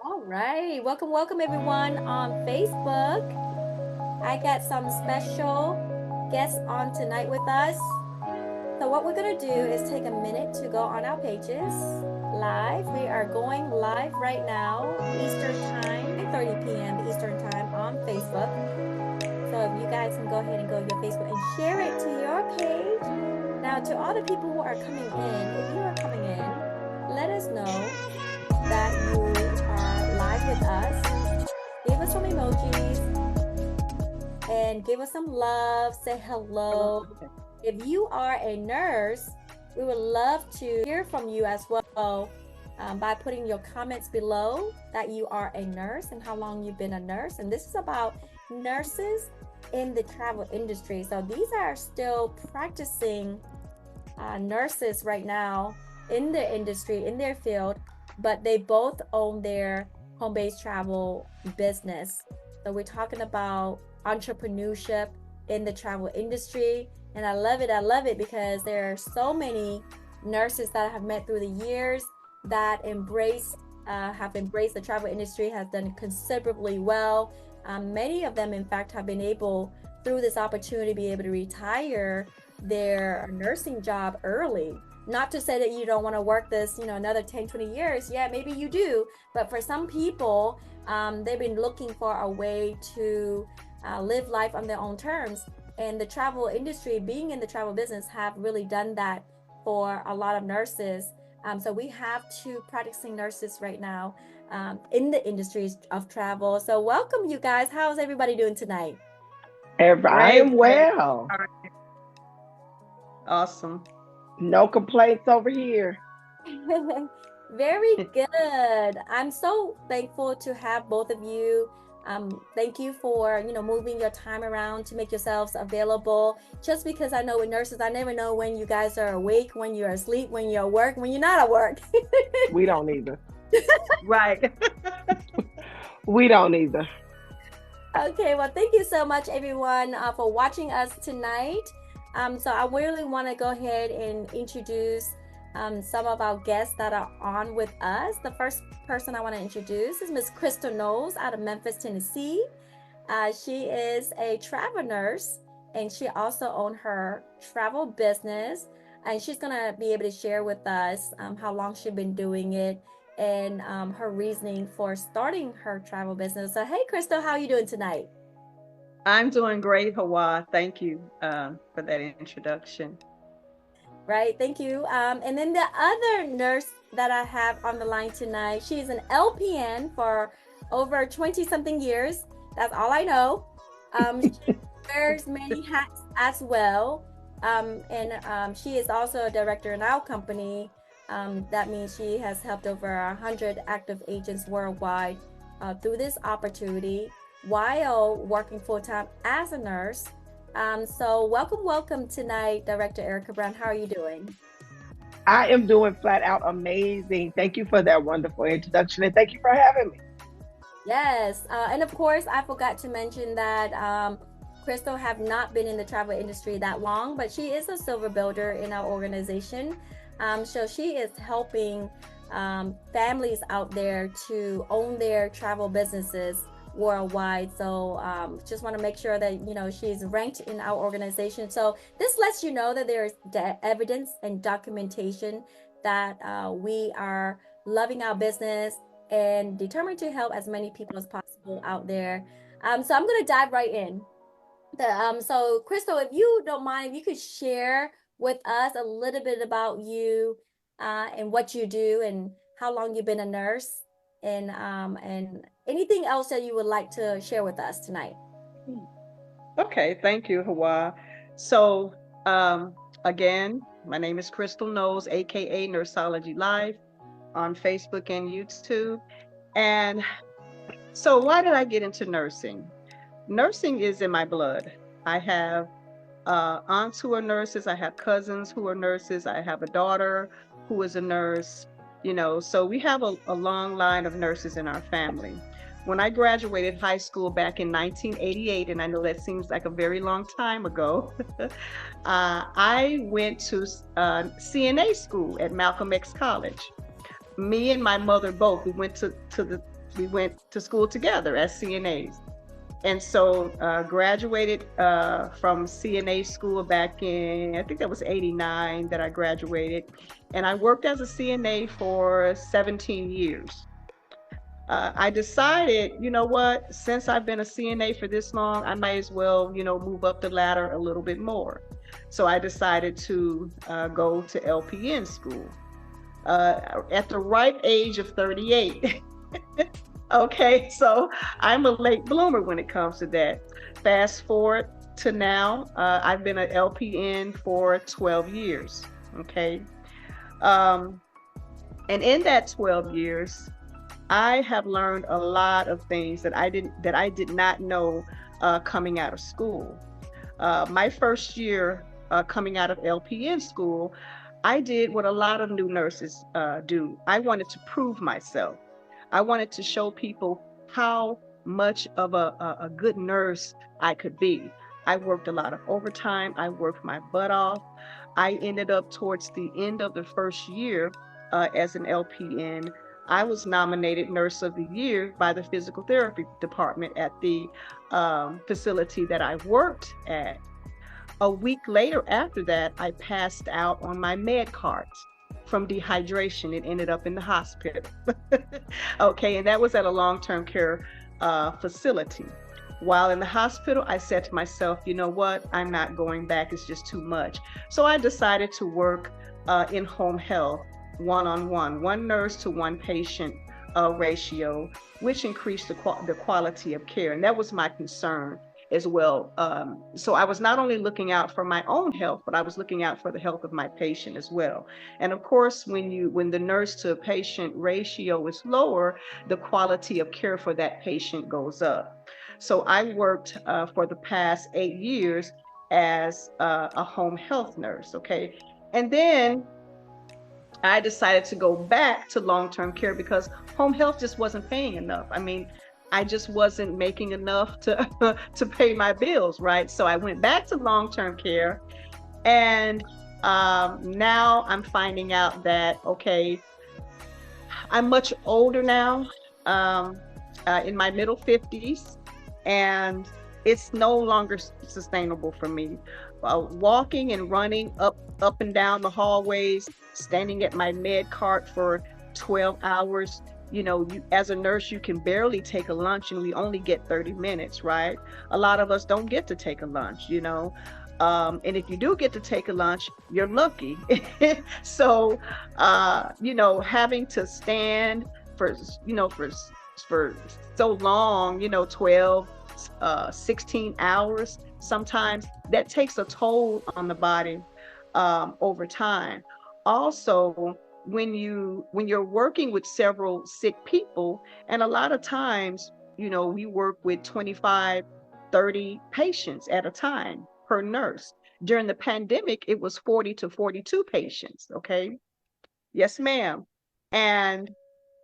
All right. Welcome, welcome everyone on Facebook. I got some special guests on tonight with us. So what we're going to do is take a minute to go on our pages live. We are going live right now, Eastern Time, 9:30 p.m. Eastern Time on Facebook. So if you guys can go ahead and go to your Facebook and share it to your page. Now, to all the people who are coming in, if you are coming in, let us know that you are live with us. Give us some emojis and give us some love. Say hello. If you are a nurse, we would love to hear from you as well by putting your comments below that you are a nurse and how long you've been a nurse. And this is about nurses in the travel industry. So these are still practicing nurses right now in the industry, in their field, but they both own their home-based travel business. So we're talking about entrepreneurship in the travel industry. And I love it. I love it because there are so many nurses that I have met through the years that have embraced the travel industry, has done considerably well. Many of them, in fact, have been able, through this opportunity, be able to retire their nursing job early. Not to say that you don't want to work this, another 10, 20 years. Yeah, maybe you do. But for some people, they've been looking for a way to live life on their own terms. And the travel industry, being in the travel business, have really done that for a lot of nurses. So we have two practicing nurses right now in the industries of travel. So welcome, you guys. How's everybody doing tonight? I Great, am great. well. All right. Awesome. No complaints over here. Very good. I'm so thankful to have both of you. Thank you for, moving your time around to make yourselves available. Just because I know with nurses, I never know when you guys are awake, when you're asleep, when you're at work, when you're not at work. We don't either. Right. We don't either. Okay, well, thank you so much, everyone, for watching us tonight. So I really want to go ahead and introduce some of our guests that are on with us. The first person I want to introduce is Miss Crystal Knowles out of Memphis, Tennessee. She is a travel nurse and she also owns her travel business. And she's going to be able to share with us how long she's been doing it and her reasoning for starting her travel business. So, hey, Crystal, how are you doing tonight? I'm doing great, Hawa. Thank you for that introduction. Right, thank you. And then the other nurse that I have on the line tonight, she's an LPN for over 20 something years. That's all I know. She wears many hats as well. And she is also a director in our company. That means she has helped over 100 active agents worldwide through this opportunity while working full time as a nurse. So welcome, welcome tonight, Director Erica Brown. How are you doing? I am doing flat out amazing. Thank you for that wonderful introduction and thank you for having me. Yes, and of course, I forgot to mention that Crystal have not been in the travel industry that long, but she is a silver builder in our organization. So she is helping families out there to own their travel businesses worldwide. So just want to make sure that she's ranked in our organization. So this lets you know that there is evidence and documentation that we are loving our business and determined to help as many people as possible out there. So I'm going to dive right in. So Crystal, if you don't mind, if you could share with us a little bit about you and what you do and how long you've been a nurse and anything else that you would like to share with us tonight. Okay, thank you, Hawa. So, again, my name is Crystal Knowles, aka Nursology Live, on Facebook and YouTube. And so, why did I get into nursing? Nursing is in my blood. I have aunts who are nurses. I have cousins who are nurses. I have a daughter who is a nurse. So we have a long line of nurses in our family. When I graduated high school back in 1988, and I know that seems like a very long time ago, I went to CNA school at Malcolm X College. me and my mother both, we went to school together as CNAs. And so graduated from CNA school back in, I think that was 89 that I graduated. And I worked as a CNA for 17 years. I decided, you know what, since I've been a CNA for this long, I might as well, move up the ladder a little bit more. So I decided to go to LPN school at the ripe age of 38. Okay, so I'm a late bloomer when it comes to that. Fast forward to now, I've been an LPN for 12 years. Okay, and in that 12 years, I have learned a lot of things that I did not know coming out of school. My first year coming out of LPN school, I did what a lot of new nurses do. I wanted to prove myself. I wanted to show people how much of a good nurse I could be. I worked a lot of overtime. I worked my butt off. I ended up towards the end of the first year as an LPN. I was nominated Nurse of the Year by the physical therapy department at the facility that I worked at. A week later after that, I passed out on my med cart from dehydration. It ended up in the hospital. Okay, and that was at a long-term care facility. While in the hospital, I said to myself, you know what, I'm not going back, it's just too much. So I decided to work in home health, one-on-one, one nurse to one patient ratio, which increased the quality of care. And that was my concern as well. So I was not only looking out for my own health, but I was looking out for the health of my patient as well. And of course, when the nurse to patient ratio is lower, the quality of care for that patient goes up. So I worked for the past 8 years as a home health nurse, okay? And then I decided to go back to long-term care because home health just wasn't paying enough. I mean, I just wasn't making enough to to pay my bills, right? So I went back to long-term care, and now I'm finding out that, okay, I'm much older now, in my middle 50s, and it's no longer sustainable for me. Walking and running up and down the hallways, standing at my med cart for 12 hours, as a nurse, you can barely take a lunch, and we only get 30 minutes, right? A lot of us don't get to take a lunch, and if you do get to take a lunch, you're lucky. So, having to stand for so long, 12, 16 hours, sometimes that takes a toll on the body over time. Also, when you're working with several sick people, and a lot of times, we work with 25, 30 patients at a time per nurse. During the pandemic, it was 40 to 42 patients, okay? Yes, ma'am. And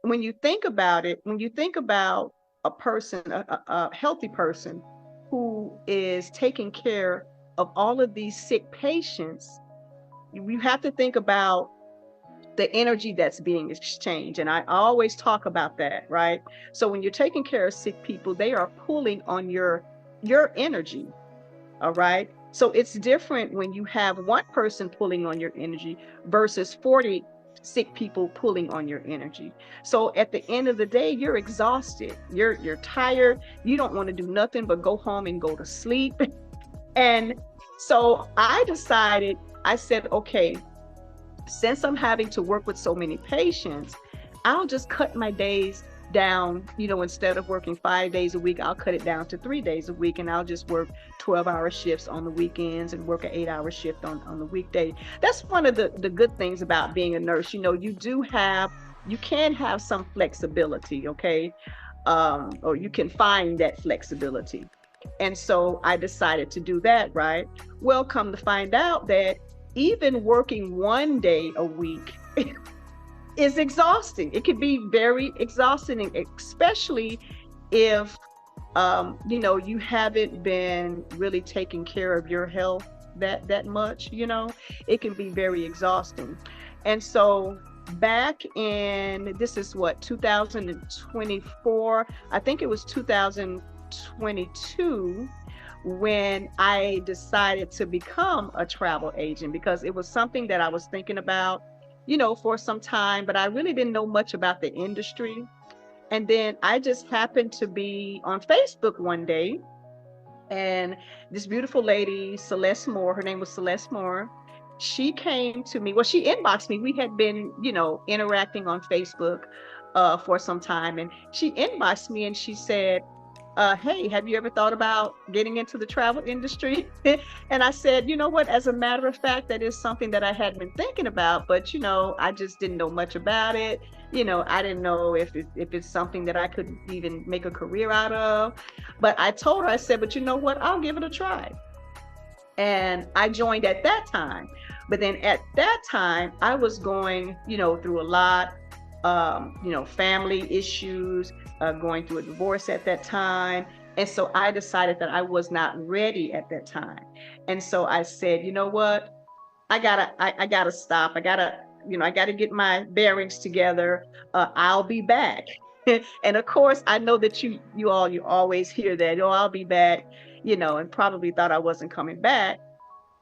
when you think about it, when you think about a person, a healthy person who is taking care of all of these sick patients, you have to think about the energy that's being exchanged. And I always talk about that, right? So when you're taking care of sick people, they are pulling on your energy, all right? So it's different when you have one person pulling on your energy versus 40 sick people pulling on your energy. So at the end of the day, you're exhausted, you're tired, you don't want to do nothing but go home and go to sleep. And so I said, okay, since I'm having to work with so many patients, I'll just cut my days down. Instead of working 5 days a week, I'll cut it down to 3 days a week, and I'll just work 12-hour shifts on the weekends and work an 8-hour shift on the weekday. That's one of the good things about being a nurse. You can have some flexibility, okay? Or you can find that flexibility. And so I decided to do that, right? Well, come to find out that even working 1 day a week is exhausting. It can be very exhausting, especially if you haven't been really taking care of your health that much. It can be very exhausting. And so back in, this is what, 2024, I think it was 2022, when I decided to become a travel agent, because it was something that I was thinking about, for some time, but I really didn't know much about the industry. And then I just happened to be on Facebook one day, and this beautiful lady, Celeste Moore, her name was Celeste Moore. She came to me. Well, she inboxed me. We had been, interacting on Facebook for some time. And she inboxed me and she said, hey, have you ever thought about getting into the travel industry? And I said, you know what, as a matter of fact, that is something that I had been thinking about, but I just didn't know much about it. I didn't know if it's something that I could even make a career out of. But I told her, I said, but you know what, I'll give it a try. And I joined at that time. But then at that time, I was going, through a lot, family issues, going through a divorce at that time. And so I decided that I was not ready at that time. And so I said, you know what, I gotta stop. I gotta get my bearings together. I'll be back. And of course, I know that you always hear that, oh, I'll be back, and probably thought I wasn't coming back.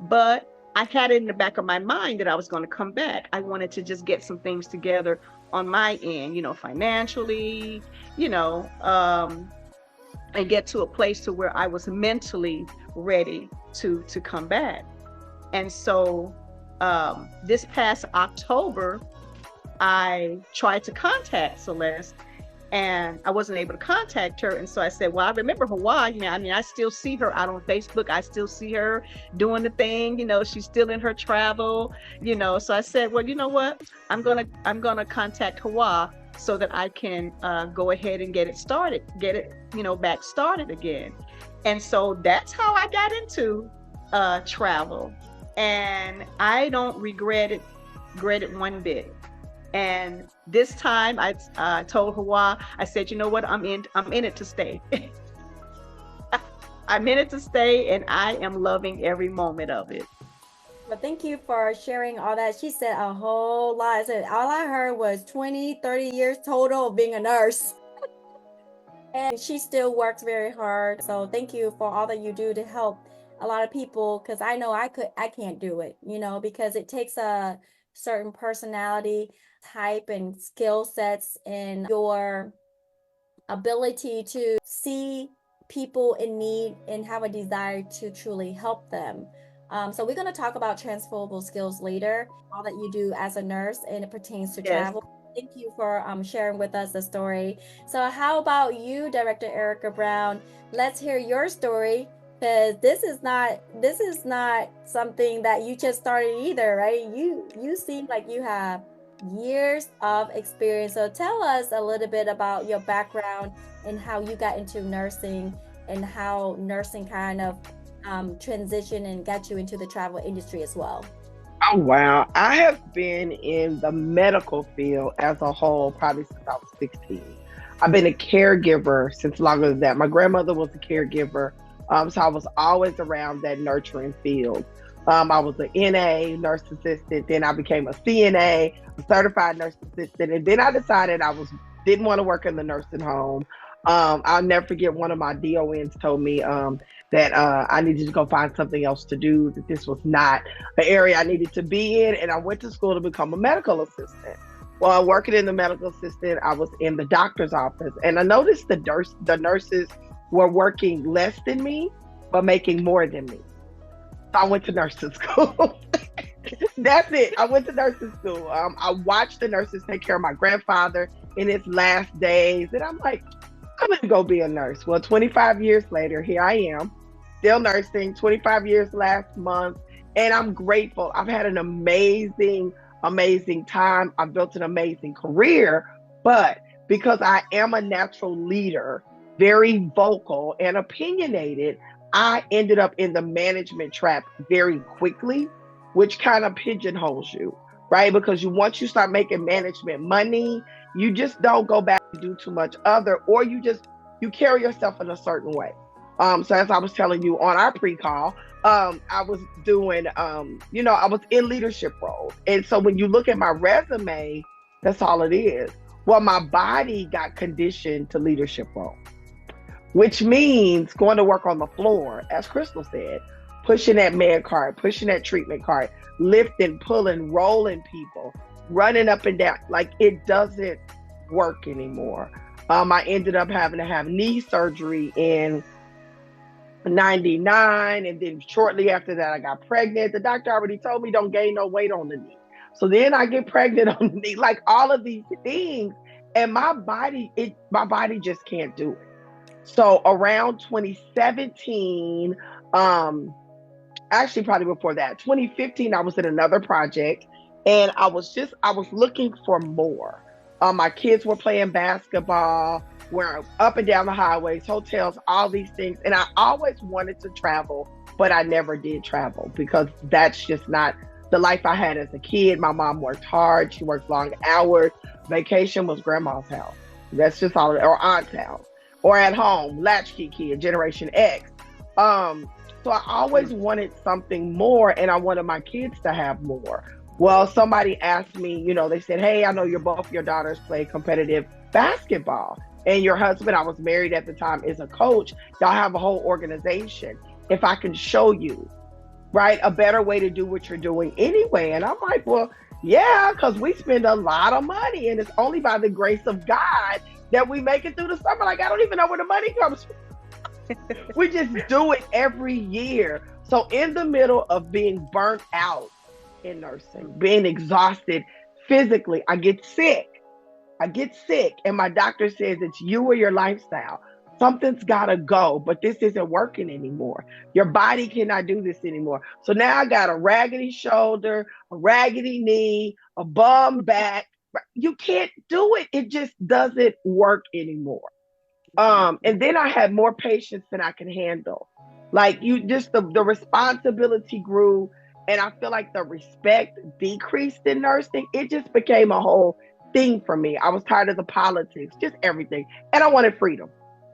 But I had it in the back of my mind that I was going to come back. I wanted to just get some things together on my end, financially, and get to a place to where I was mentally ready to come back. And so this past October, I tried to contact Celeste and I wasn't able to contact her. And so I said, well, I remember Hawaii. I still see her out on Facebook. I still see her doing the thing, she's still in her travel, so I said, well, you know what, I'm gonna contact Hawaii so that I can go ahead and get it back started again. And so that's how I got into travel, and I don't regret it one bit. And this time I told Hawaii, I said, you know what, I'm in it to stay. I'm in it to stay, and I am loving every moment of it. Well, thank you for sharing all that. She said a whole lot. I said all I heard was 20, 30 years total of being a nurse. And she still works very hard. So thank you for all that you do to help a lot of people, because I know I can't do it, because it takes a certain personality type and skill sets and your ability to see people in need and have a desire to truly help them. So we're going to talk about transferable skills later, all that you do as a nurse, and it pertains to Yes. travel. Thank you for sharing with us the story. So how about you, Director Erica Brown? Let's hear your story, because this is not something that you just started either, right? You seem like you have years of experience. So tell us a little bit about your background and how you got into nursing and how nursing kind of transitioned and got you into the travel industry as well. Oh, wow. I have been in the medical field as a whole probably since I was 16. I've been a caregiver since longer than that. My grandmother was a caregiver, so I was always around that nurturing field. I was an NA, nurse assistant, then I became a CNA, a certified nurse assistant, and then I decided didn't want to work in the nursing home. I'll never forget, one of my DONs told me that I needed to go find something else to do, that this was not an area I needed to be in, and I went to school to become a medical assistant. While working in the medical assistant, I was in the doctor's office, and I noticed the nurses were working less than me, but making more than me. So I went to nursing school. That's it. I went to nursing school. I watched the nurses take care of my grandfather in his last days, and I'm like, I'm gonna go be a nurse. Well, 25 years later, here I am, still nursing, 25 years last month, and I'm grateful. I've had an amazing time. I've built an amazing career, but because I am a natural leader, very vocal and opinionated, I ended up in the management trap very quickly, which kind of pigeonholes you, right? Because once you start making management money, you just don't go back and do too much other, or you carry yourself in a certain way. So as I was telling you on our pre-call, I was doing, I was in leadership roles. And so when you look at my resume, that's all it is. Well, my body got conditioned to leadership roles, which means going to work on the floor, as Crystal said, pushing that med cart, pushing that treatment cart, lifting, pulling, rolling people, running up and down. Like, it doesn't work anymore. I ended up having to have knee surgery in 99, and then shortly after that I got pregnant. The doctor already told me don't gain no weight on the knee. So then I get pregnant on the knee, like all of these things, and my body just can't do it. So around 2017, actually probably before that, 2015, I was in another project, and I was looking for more. My kids were playing basketball. We're up and down the highways, hotels, all these things, and I always wanted to travel, but I never did travel because that's just not the life I had as a kid. My mom worked hard; she worked long hours. Vacation was grandma's house. That's just all, or aunt's house, or at home, latchkey kid, Generation X. So I always wanted something more, and I wanted my kids to have more. Well, somebody asked me, they said, "Hey, I know both your daughters play competitive basketball, and your husband, I was married at the time, is a coach. Y'all have a whole organization. If I can show you, right, a better way to do what you're doing anyway." And I'm like, "Well, yeah, because we spend a lot of money, and it's only by the grace of God that we make it through the summer. Like, I don't even know where the money comes from. We just do it every year." So in the middle of being burnt out in nursing, being exhausted physically, I get sick. And my doctor says it's you or your lifestyle. Something's got to go, but this isn't working anymore. Your body cannot do this anymore. So now I got a raggedy shoulder, a raggedy knee, a bum back. You can't do it. It just doesn't work anymore. And then I had more patients than I can handle. Like, you just, the responsibility grew, and I feel like the respect decreased in nursing. It just became a whole thing for me. I was tired of the politics, just everything. And I wanted freedom.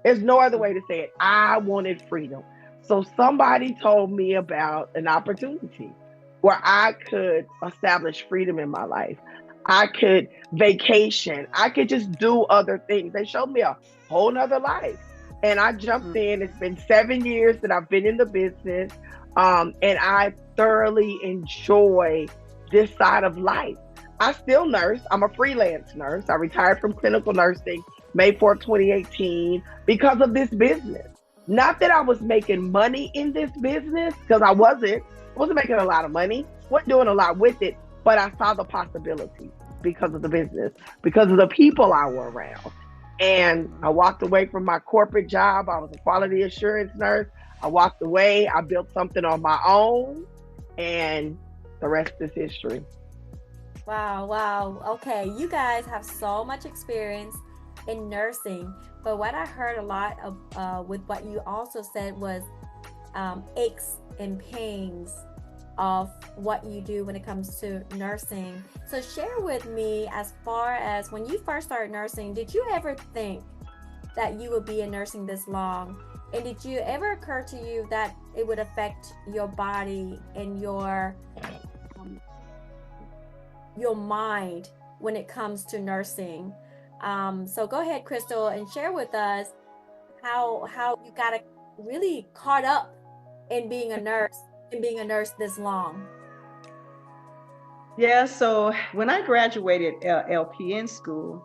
There's no other way to say it. I wanted freedom. So somebody told me about an opportunity where I could establish freedom in my life. I could vacation. I could just do other things. They showed me a whole nother life. And I jumped in. It's been 7 years that I've been in the business. And I thoroughly enjoy this side of life. I still nurse. I'm a freelance nurse. I retired from clinical nursing May 4th, 2018, because of this business. Not that I was making money in this business, because I wasn't. I wasn't making a lot of money. Wasn't doing a lot with it, but I saw the possibility because of the business, because of the people I were around. And I walked away from my corporate job. I was a quality assurance nurse. I walked away. I built something on my own, and the rest is history. Wow, wow. Okay, you guys have so much experience in nursing, but what I heard a lot of with what you also said was aches and pains of what you do when it comes to nursing. So share with me, as far as when you first started nursing, did you ever think that you would be in nursing this long? And did you ever occur to you that it would affect your body and um, your mind when it comes to nursing? So go ahead, Crystal, and share with us how you got really caught up in being a nurse and being a nurse this long. Yeah, so when I graduated LPN school,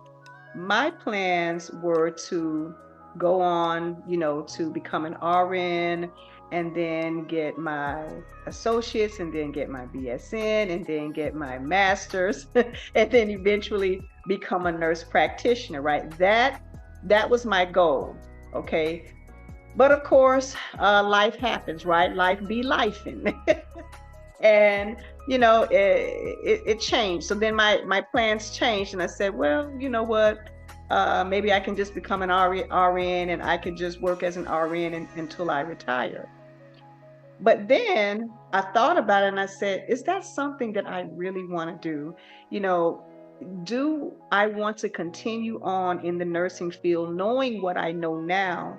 my plans were to go on, to become an RN, and then get my associates, and then get my BSN, and then get my master's, and then eventually become a nurse practitioner, right? That was my goal, okay? But of course, life happens, right? Life be lifing. And it changed. So then my plans changed, and I said, well, you know what, maybe I can just become an RN, and I can just work as an RN until I retire. But then I thought about it, and I said, is that something that I really want to do? Do I want to continue on in the nursing field knowing what I know now,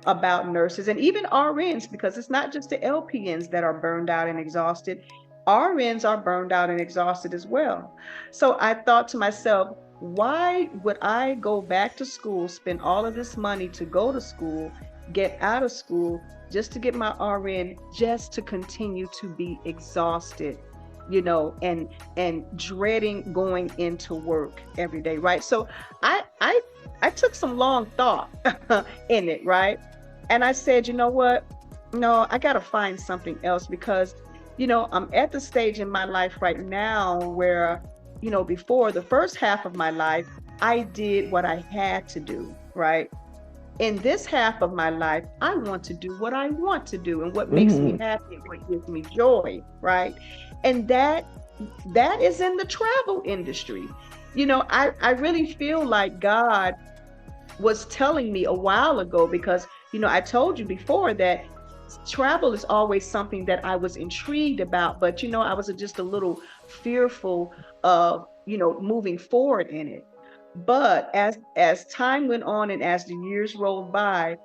about nurses and even RNs, because it's not just the LPNs that are burned out and exhausted. RNs are burned out and exhausted as well. So I thought to myself, why would I go back to school, spend all of this money to go to school, get out of school, just to get my RN, just to continue to be exhausted, and dreading going into work every day, right? So I took some long thought in it, right? And I said, you know what? No, I got to find something else, because I'm at the stage in my life right now where, before the first half of my life, I did what I had to do, right? In this half of my life, I want to do what I want to do and what makes me happy, what gives me joy, right? And that is in the travel industry. I really feel like God was telling me a while ago, because, I told you before that travel is always something that I was intrigued about, but, I was just a little fearful of, moving forward in it. But as time went on and as the years rolled by,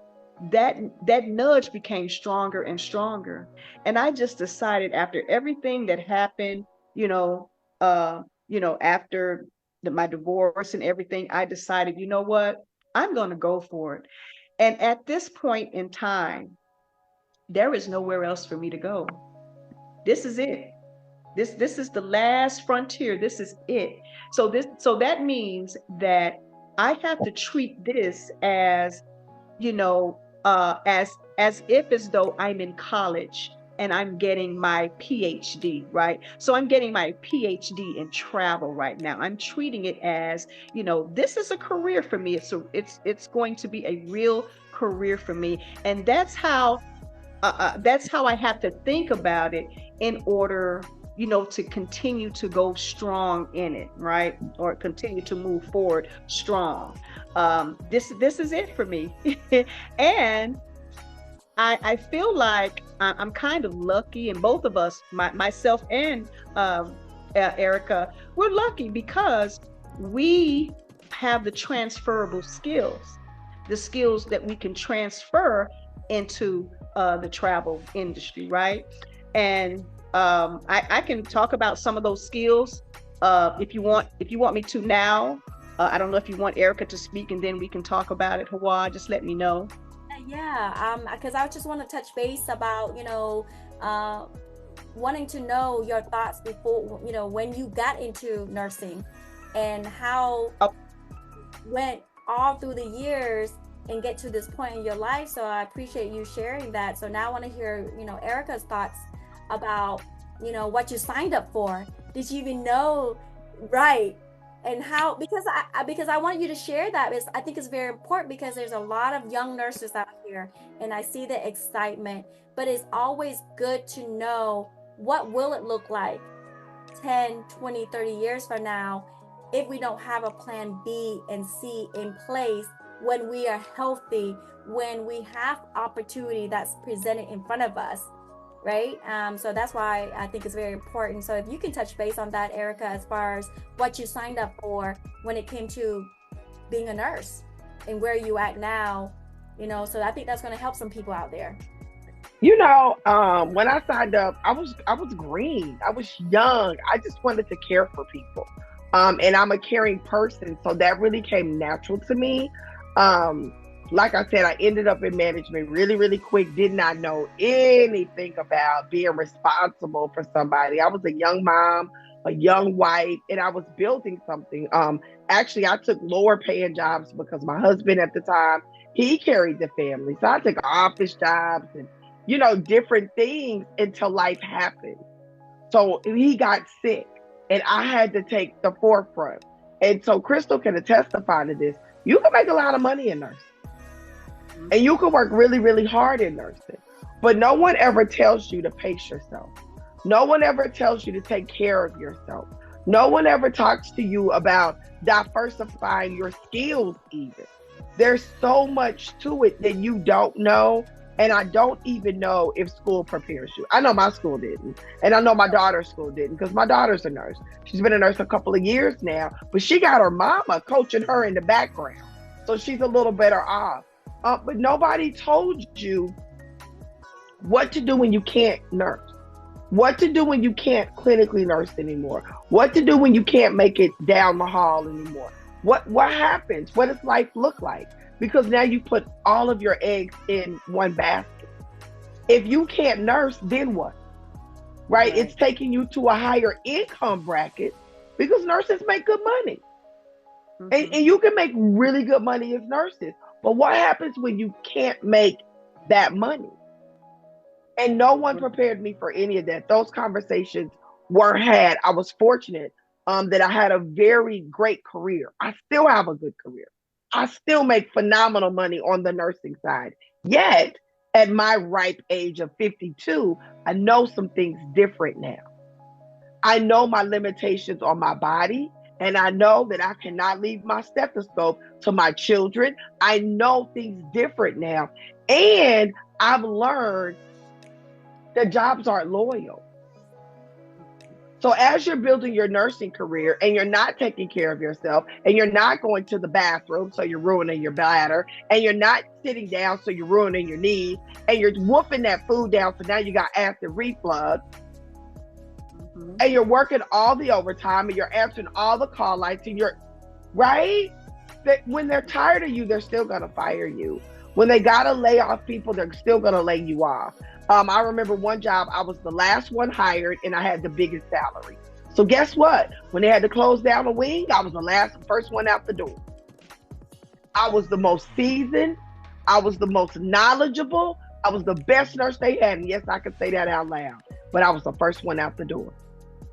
that nudge became stronger and stronger. And I just decided, after everything that happened, after my divorce and everything, I decided, you know what, I'm going to go for it. And at this point in time, there is nowhere else for me to go. This is it. This is the last frontier. This is it. So that means that I have to treat this as, as if as though I'm in college and I'm getting my PhD, right? So I'm getting my PhD in travel right now. I'm treating it as, this is a career for me. It's going to be a real career for me, and that's how I have to think about it in order, to continue to go strong in it, right? Or continue to move forward strong. This is it for me. And I feel like I'm kind of lucky, and both of us, myself and Erica, we're lucky because we have the transferable skills, the skills that we can transfer into the travel industry, right? And I can talk about some of those skills if you want me to now. I don't know if you want Erica to speak, and then we can talk about it. Hawa, just let me know. Yeah, because I just want to touch base about, wanting to know your thoughts before, when you got into nursing and how went all through the years and get to this point in your life. So I appreciate you sharing that. So now I want to hear, Erica's thoughts about, what you signed up for. Did you even know, right? And how, because I want you to share that, because I think it's very important, because there's a lot of young nurses out here and I see the excitement, but it's always good to know, what will it look like 10, 20, 30 years from now if we don't have a plan B and C in place, when we are healthy, when we have opportunity that's presented in front of us, right? So that's why I think it's very important. So if you can touch base on that, Erica, as far as what you signed up for when it came to being a nurse and where you at now, so I think that's going to help some people out there. When I signed up, I was green. I was young. I just wanted to care for people. And I'm a caring person, so that really came natural to me. Like I said, I ended up in management really, really quick. Did not know anything about being responsible for somebody. I was a young mom, a young wife, and I was building something. Actually, I took lower paying jobs because my husband at the time, he carried the family. So I took office jobs and, different things until life happened. So he got sick and I had to take the forefront. And so Crystal can testify to this. You can make a lot of money in nursing. And you can work really, really hard in nursing. But no one ever tells you to pace yourself. No one ever tells you to take care of yourself. No one ever talks to you about diversifying your skills even. There's so much to it that you don't know. And I don't even know if school prepares you. I know my school didn't. And I know my daughter's school didn't, because my daughter's a nurse. She's been a nurse a couple of years now, but she got her mama coaching her in the background. So she's a little better off. But nobody told you what to do when you can't nurse. What to do when you can't clinically nurse anymore? What to do when you can't make it down the hall anymore? What happens? What does life look like? Because now you put all of your eggs in one basket. If you can't nurse, then what? Right? Right. It's taking you to a higher income bracket because nurses make good money. And Mm-hmm. you can make really good money as nurses. But what happens when you can't make that money? And no one prepared me for any of that. Those conversations were had. I was fortunate that I had a very great career. I still have a good career. I still make phenomenal money on the nursing side. Yet, at my ripe age of 52, I know some things different now. I know my limitations on my body, and I know that I cannot leave my stethoscope to my children. I know things different now. And I've learned that jobs aren't loyal. So as you're building your nursing career and you're not taking care of yourself and you're not going to the bathroom, so you're ruining your bladder, and you're not sitting down, so you're ruining your knees, and you're whooping that food down, so now you got acid reflux, Mm-hmm. and you're working all the overtime and you're answering all the call lights and you're right, that when they're tired of you, they're still gonna fire you. When they gotta lay off people, they're still gonna lay you off. I remember one job, I was the last one hired and I had the biggest salary. So guess what? When they had to close down a wing, I was the first one out the door. I was the most seasoned. I was the most knowledgeable. I was the best nurse they had. And yes, I could say that out loud. But I was the first one out the door.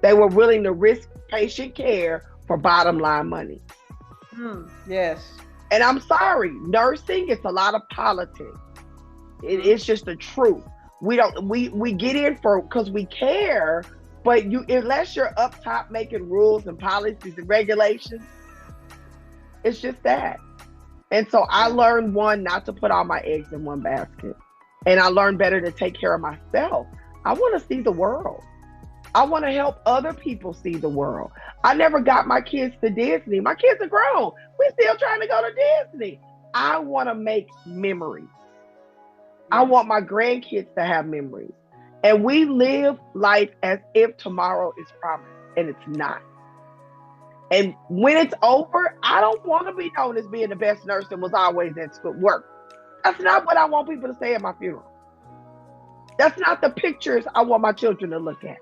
They were willing to risk patient care for bottom line money. Yes. And I'm sorry, nursing, it's a lot of politics. It's just the truth. We get in for because we care, but you unless you're up top making rules and policies and regulations, it's just that. And so I Yeah. learned one, not to put all my eggs in one basket. And I learned better to take care of myself. I want to see the world. I want to help other people see the world. I never got my kids to Disney. My kids are grown. We're still trying to go to Disney. I want to make memories. I Yes. want my grandkids to have memories. And we live life as if tomorrow is promised, and it's not. And when it's over, I don't want to be known as being the best nurse that was always at school work. That's not what I want people to say at my funeral. That's not the pictures I want my children to look at.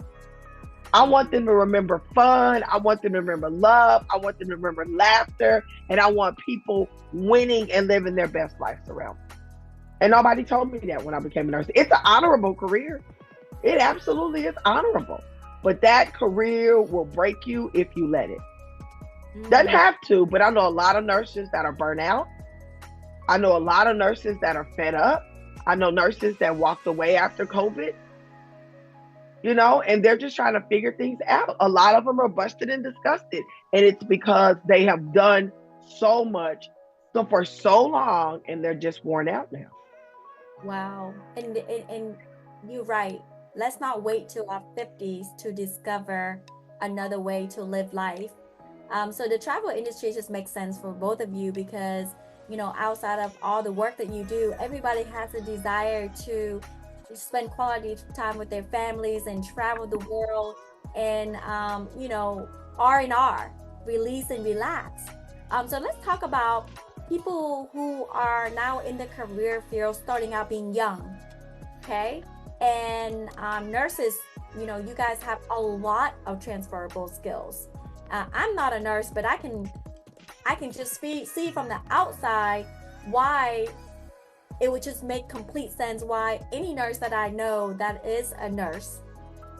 I want them to remember fun. I want them to remember love. I want them to remember laughter. And I want people winning and living their best lives around me. And nobody told me that when I became a nurse. It's an honorable career. It absolutely is honorable. But that career will break you if you let it. Doesn't Mm. have to, but I know a lot of nurses that are burnt out. I know a lot of nurses that are fed up. I know nurses that walked away after COVID, and they're just trying to figure things out. A lot of them are busted and disgusted. And it's because they have done so much so for so long and they're just worn out now. Wow. And you're right. Let's not wait till our 50s to discover another way to live life. So the travel industry just makes sense for both of you because, outside of all the work that you do, everybody has a desire to spend quality time with their families and travel the world and, R&R, release and relax. So let's talk about people who are now in the career field starting out being young, okay? And nurses, you guys have a lot of transferable skills. I'm not a nurse, but I can just see from the outside why it would just make complete sense why any nurse that I know that is a nurse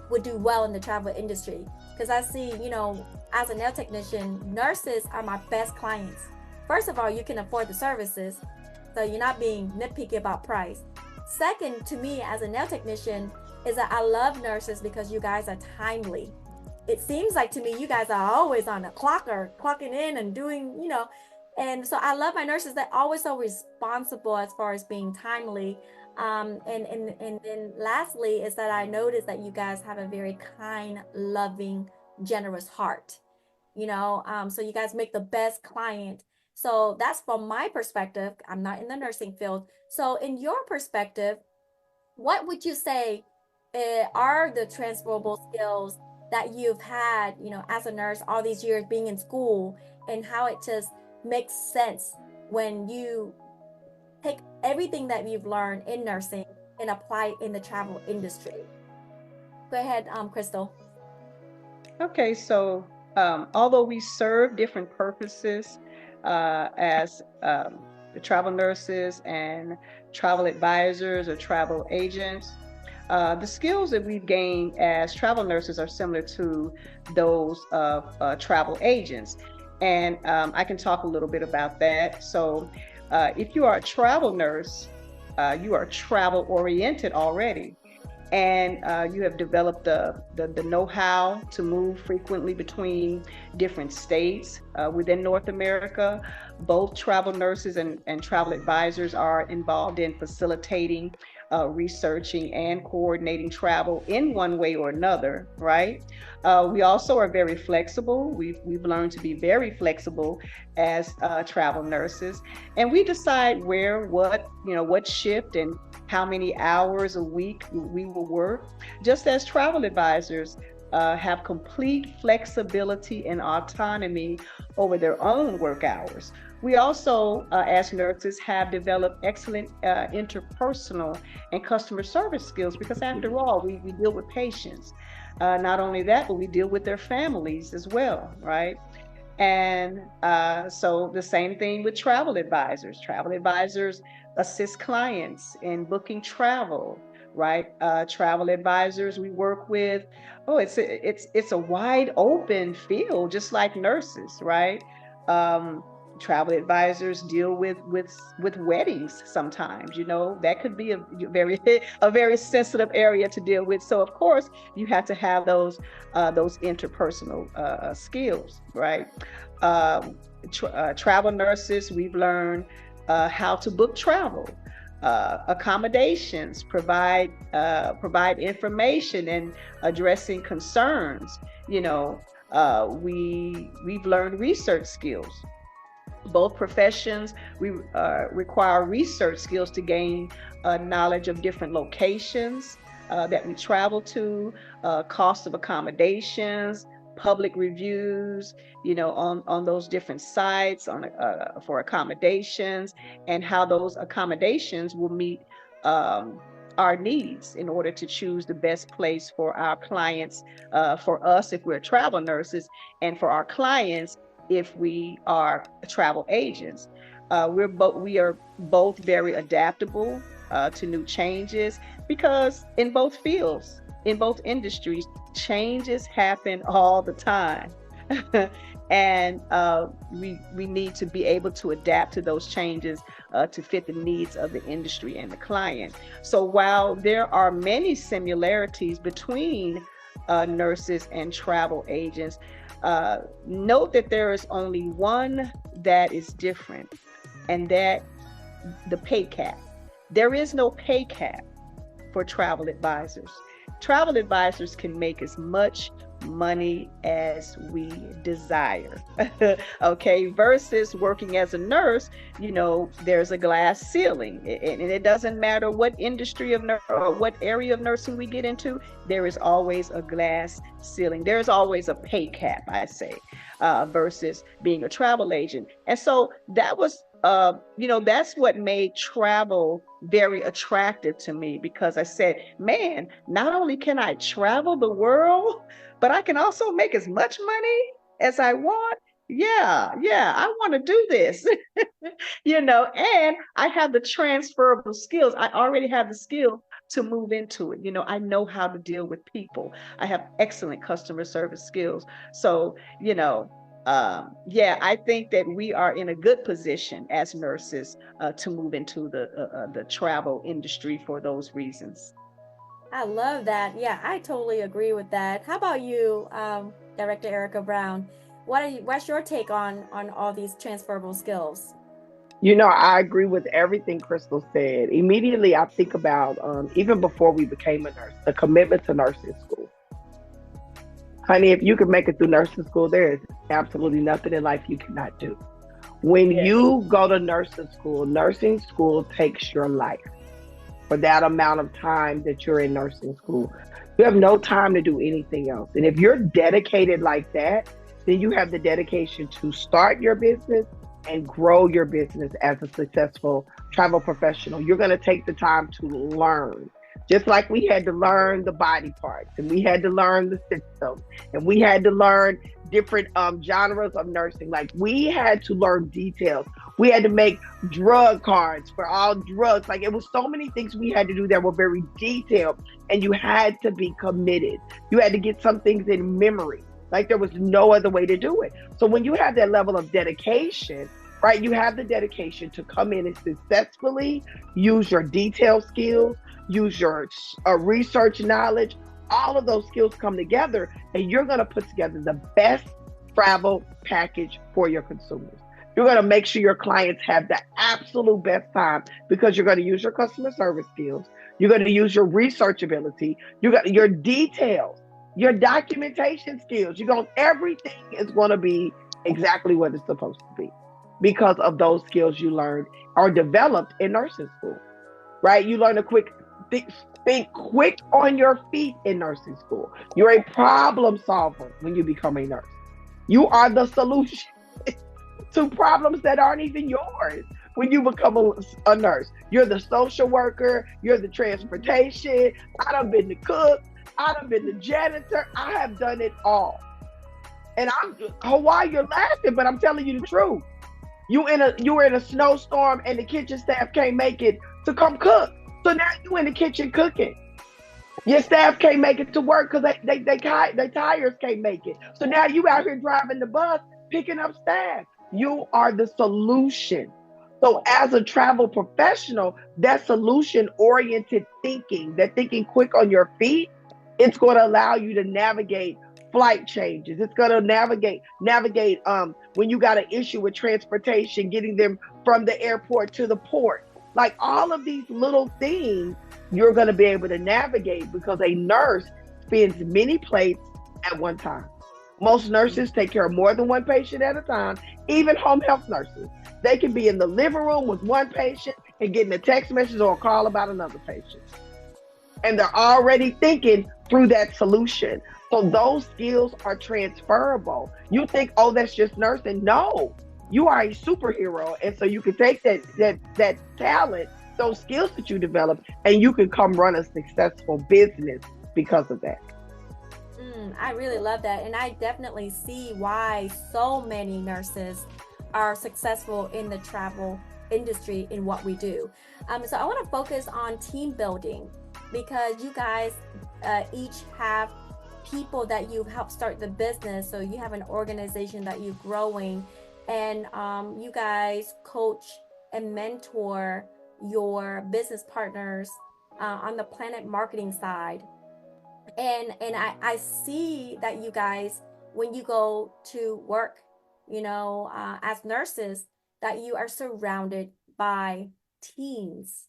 would do well in the travel industry. Because I see, as a nail technician, nurses are my best clients. First of all, you can afford the services, so you're not being nitpicky about price. Second, to me, as a nail technician, is that I love nurses because you guys are timely. It seems like to me you guys are always on the clock or clocking in and doing, and so I love my nurses that always so responsible as far as being timely. And then lastly is that I noticed that you guys have a very kind, loving, generous heart. So you guys make the best client So that's from my perspective. I'm not in the nursing field. So in your perspective, what would you say are the transferable skills that you've had, as a nurse, all these years being in school, and how it just makes sense when you take everything that you've learned in nursing and apply it in the travel industry? Go ahead, Crystal. Okay, so although we serve different purposes as the travel nurses and travel advisors or travel agents, the skills that we've gained as travel nurses are similar to those of travel agents. And I can talk a little bit about that. So if you are a travel nurse, you are travel oriented already, and you have developed the know-how to move frequently between different states within North America. Both travel nurses and travel advisors are involved in facilitating, researching, and coordinating travel in one way or another, right? We also are very flexible. We've learned to be very flexible as travel nurses, and we decide where, what shift and how many hours a week we will work, just as travel advisors have complete flexibility and autonomy over their own work hours. We also, as nurses, have developed excellent interpersonal and customer service skills because, after all, we deal with patients. Not only that, but we deal with their families as well, right? And so the same thing with travel advisors. Travel advisors assist clients in booking travel, right? Travel advisors we work with. Oh, it's a wide open field, just like nurses, right? Travel advisors deal with weddings sometimes. That could be a very sensitive area to deal with. So of course you have to have those interpersonal skills, right? Travel nurses, we've learned how to book travel, accommodations, provide information and addressing concerns. We've learned research skills. Both professions we require research skills to gain knowledge of different locations that we travel to, cost of accommodations, public reviews, on those different sites for accommodations, and how those accommodations will meet our needs in order to choose the best place for our clients, for us if we're travel nurses, and for our clients if we are travel agents. We are both very adaptable to new changes, because in both fields, in both industries, changes happen all the time. And we need to be able to adapt to those changes to fit the needs of the industry and the client. So while there are many similarities between nurses and travel agents, note that there is only one that is different, and that the pay cap. There is no pay cap for travel advisors. Travel advisors can make as much money as we desire. Okay, versus working as a nurse, there's a glass ceiling, and it doesn't matter what industry or what area of nursing we get into, there is always a glass ceiling. There's always a pay cap, I say, versus being a travel agent. And so that was that's what made travel very attractive to me, because I said, man, not only can I travel the world, but I can also make as much money as I want. Yeah, I want to do this. And I have the transferable skills. I already have the skill to move into it. I know how to deal with people. I have excellent customer service skills. So, I think that we are in a good position as nurses to move into the travel industry for those reasons. I love that. Yeah, I totally agree with that. How about you, Director Erica Brown? What's your take on all these transferable skills? I agree with everything Crystal said. Immediately, I think about, even before we became a nurse, the commitment to nursing school. Honey, if you can make it through nursing school, there is absolutely nothing in life you cannot do. When Yes. you go to nursing school takes your life for that amount of time that you're in nursing school. You have no time to do anything else. And if you're dedicated like that, then you have the dedication to start your business and grow your business as a successful travel professional. You're going to take the time to learn. Just like we had to learn the body parts and we had to learn the system and we had to learn different genres of nursing. Like we had to learn details. We had to make drug cards for all drugs. Like it was so many things we had to do that were very detailed, and you had to be committed. You had to get some things in memory. Like there was no other way to do it. So when you have that level of dedication, right, you have the dedication to come in and successfully use your detail skills, use your research knowledge. All of those skills come together, and you're going to put together the best travel package for your consumers. You're going to make sure your clients have the absolute best time because you're going to use your customer service skills. You're going to use your research ability. You got your details, your documentation skills. Everything is going to be exactly what it's supposed to be because of those skills you learned or developed in nursing school, right? You learn a quick think quick on your feet in nursing school. You're a problem solver when you become a nurse. You are the solution to problems that aren't even yours when you become a nurse. You're the social worker, you're the transportation. I done been the cook, I done been the janitor. I have done it all. And Hawaii, you're laughing, but I'm telling you the truth. You were in a snowstorm and the kitchen staff can't make it to come cook. So now you in the kitchen cooking. Your staff can't make it to work because they tires can't make it. So now you out here driving the bus, picking up staff. You are the solution. So as a travel professional, that solution-oriented thinking, that thinking quick on your feet, it's going to allow you to navigate flight changes. It's going to navigate when you got an issue with transportation, getting them from the airport to the port. Like all of these little things, you're going to be able to navigate because a nurse spins many plates at one time. Most nurses take care of more than one patient at a time, even home health nurses. They can be in the living room with one patient and getting a text message or a call about another patient. And they're already thinking through that solution. So those skills are transferable. You think, oh, that's just nursing. No, you are a superhero. And so you can take that talent, those skills that you develop, and you can come run a successful business because of that. I really love that. And I definitely see why so many nurses are successful in the travel industry in what we do. So I want to focus on team building because you guys each have people that you've helped start the business. So you have an organization that you're growing, and you guys coach and mentor your business partners on the Planet marketing side. And I see that you guys, when you go to work, as nurses, that you are surrounded by teams.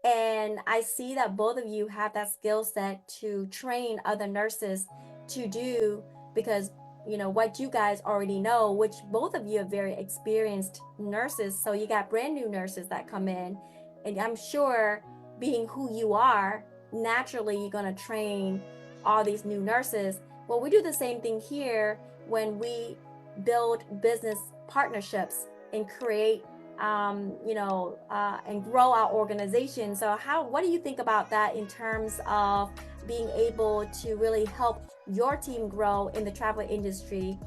And I see that both of you have that skill set to train other nurses to do, because what you guys already know, which both of you are very experienced nurses. So you got brand new nurses that come in, and I'm sure, being who you are, naturally you're going to train all these new nurses. Well, we do the same thing here when we build business partnerships and create and grow our organization. So what do you think about that in terms of being able to really help your team grow in the travel industry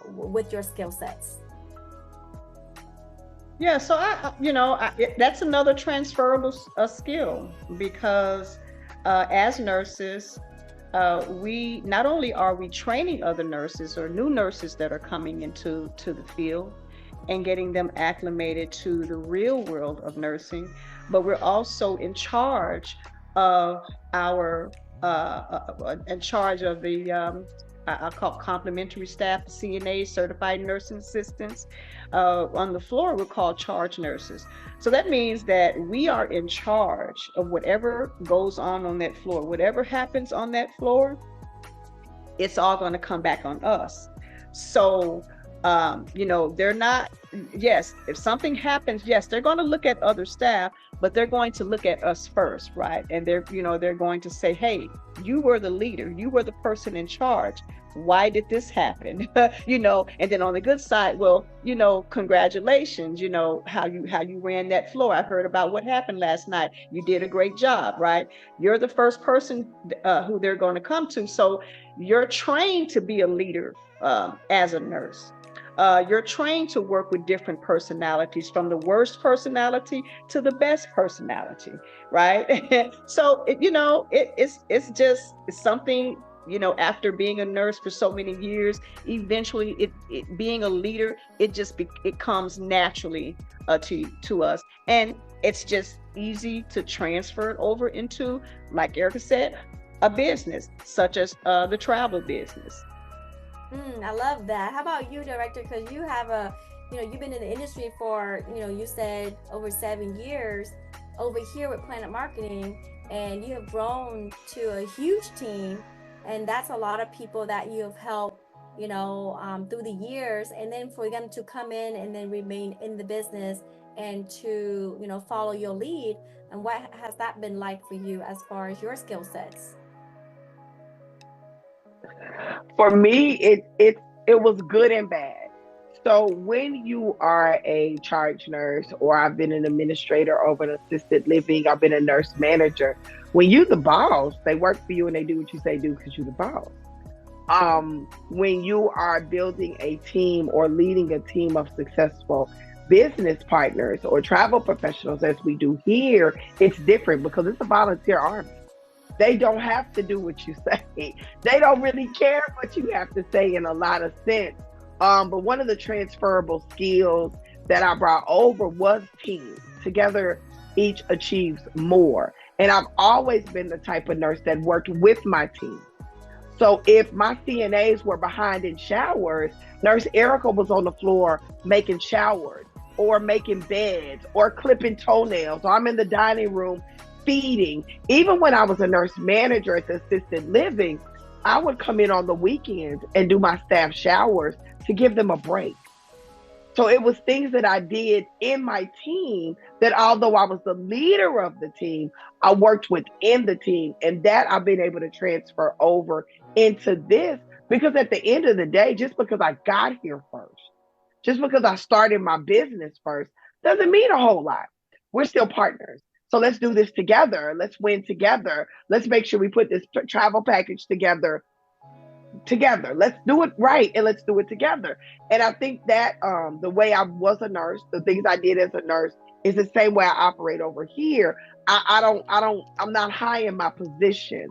with your skill sets? Yeah, so that's another transferable skill, because as nurses, we not only are we training other nurses or new nurses that are coming into the field and getting them acclimated to the real world of nursing, but we're also in charge of the I call complementary staff, CNAs, certified nursing assistants. On the floor, we're called charge nurses. So that means that we are in charge of whatever goes on that floor. Whatever happens on that floor, it's all going to come back on us. So, they're not yes, if something happens, yes, they're going to look at other staff, but they're going to look at us first, right? And they're going to say, hey, you were the leader, you were the person in charge. Why did this happen? And then on the good side, well, congratulations, how you ran that floor. I heard about what happened last night. You did a great job, right? You're the first person who they're going to come to. So you're trained to be a leader as a nurse. You're trained to work with different personalities, from the worst personality to the best personality, right? So it's just it's something. After being a nurse for so many years, eventually, being a leader, it comes naturally to us, and it's just easy to transfer it over into, like Erica said, a business such as the travel business. I love that. How about you, director? Because you've been in the industry for, you said over 7 years over here with Planet Marketing, and you have grown to a huge team, and that's a lot of people that you have helped, through the years, and then for them to come in and then remain in the business and to, follow your lead. And what has that been like for you as far as your skill sets? For me, it was good and bad. So when you are a charge nurse, or I've been an administrator over an assisted living, I've been a nurse manager. When you the boss, they work for you and they do what you say do because you're the boss. When you are building a team or leading a team of successful business partners or travel professionals, as we do here, it's different because it's a volunteer army. They don't have to do what you say. They don't really care what you have to say in a lot of sense. But one of the transferable skills that I brought over was team. Together, each achieves more. And I've always been the type of nurse that worked with my team. So if my CNAs were behind in showers, Nurse Erica was on the floor making showers or making beds or clipping toenails. Or I'm in the dining room feeding. Even when I was a nurse manager at the assisted living, I would come in on the weekends and do my staff showers to give them a break. So it was things that I did in my team that, although I was the leader of the team, I worked within the team. And that I've been able to transfer over into this, because at the end of the day, just because I got here first, just because I started my business first, doesn't mean a whole lot. We're still partners. So let's do this together. Let's win together. Let's make sure we put this travel package together. Let's do it right and let's do it together. And I think that the way I was a nurse, the things I did as a nurse, is the same way I operate over here. I'm not high in my position,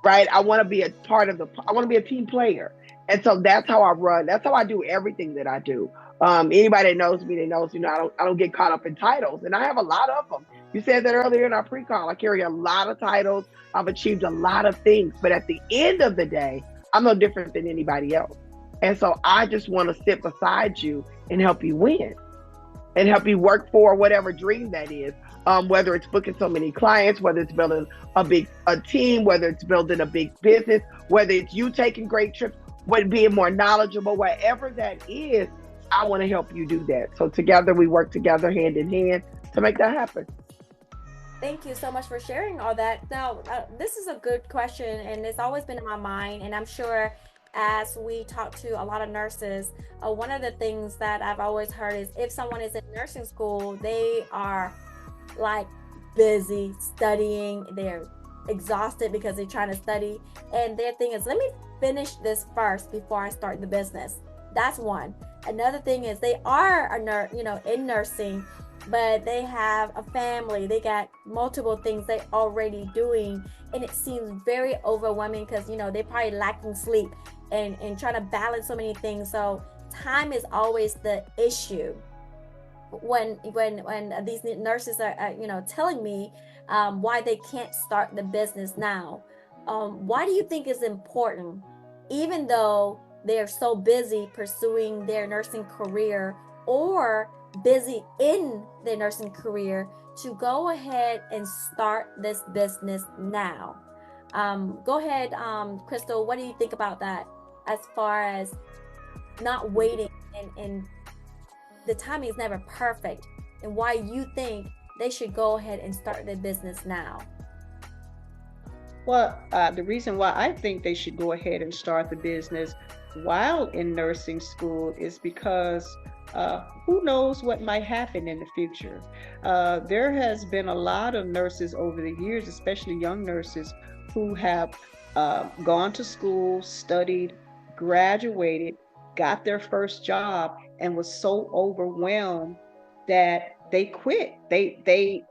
right? I want to be a part of I want to be a team player. And so that's how I run. That's how I do everything that I do. Anybody that knows me, they knows, I don't get caught up in titles, and I have a lot of them. You said that earlier in our pre-call. I carry a lot of titles. I've achieved a lot of things, but at the end of the day, I'm no different than anybody else. And so I just want to sit beside you and help you win and help you work for whatever dream that is. Whether it's booking so many clients, whether it's building a team, whether it's building a big business, whether it's you taking great trips, whether being more knowledgeable, whatever that is, I want to help you do that. So together we work together hand in hand to make that happen. Thank you so much for sharing all that. Now, this is a good question, and it's always been in my mind. And I'm sure as we talk to a lot of nurses, one of the things that I've always heard is if someone is in nursing school, they are like busy studying, they're exhausted because they're trying to study. And their thing is, let me finish this first before I start the business. That's one. Another thing is they are a nurse, in nursing, but they have a family, they got multiple things they already doing, and it seems very overwhelming because they're probably lacking sleep and trying to balance so many things. So time is always the issue when these nurses are telling me why they can't start the business now. Why do you think is important, even though they're so busy pursuing their nursing career or busy in their nursing career, to go ahead and start this business now? Go ahead, Crystal. What do you think about that as far as not waiting and the timing is never perfect, and why you think they should go ahead and start their business now. Well, the reason why I think they should go ahead and start the business while in nursing school is because who knows what might happen in the future. There has been a lot of nurses over the years, especially young nurses, who have gone to school, studied, graduated, got their first job, and was so overwhelmed that they quit. They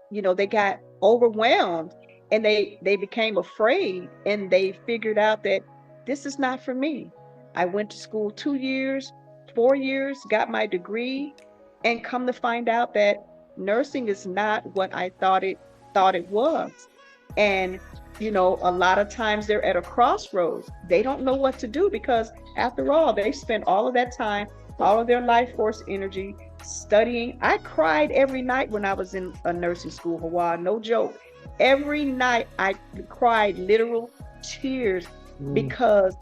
got overwhelmed, and they became afraid, and they figured out that this is not for me. I went to school 2 years, 4 years, got my degree, and come to find out that nursing is not what I thought it was. And a lot of times they're at a crossroads. They don't know what to do because, after all, they spent all of that time, all of their life force energy studying. I cried every night when I was in a nursing school, Hawaii, no joke. Every night I cried literal tears because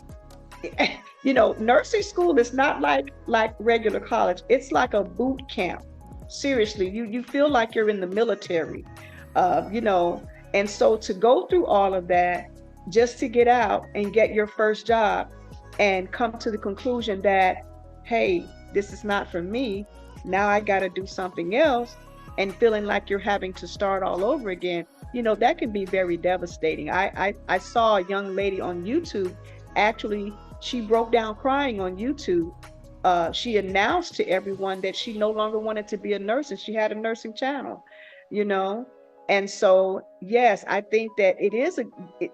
nursing school is not like regular college. It's like a boot camp. Seriously, you feel like you're in the military, and so to go through all of that just to get out and get your first job and come to the conclusion that, hey, this is not for me. Now I got to do something else, and feeling like you're having to start all over again. That can be very devastating. I saw a young lady on YouTube. Actually, she broke down crying on YouTube. She announced to everyone that she no longer wanted to be a nurse, and she had a nursing channel, And so, yes, I think that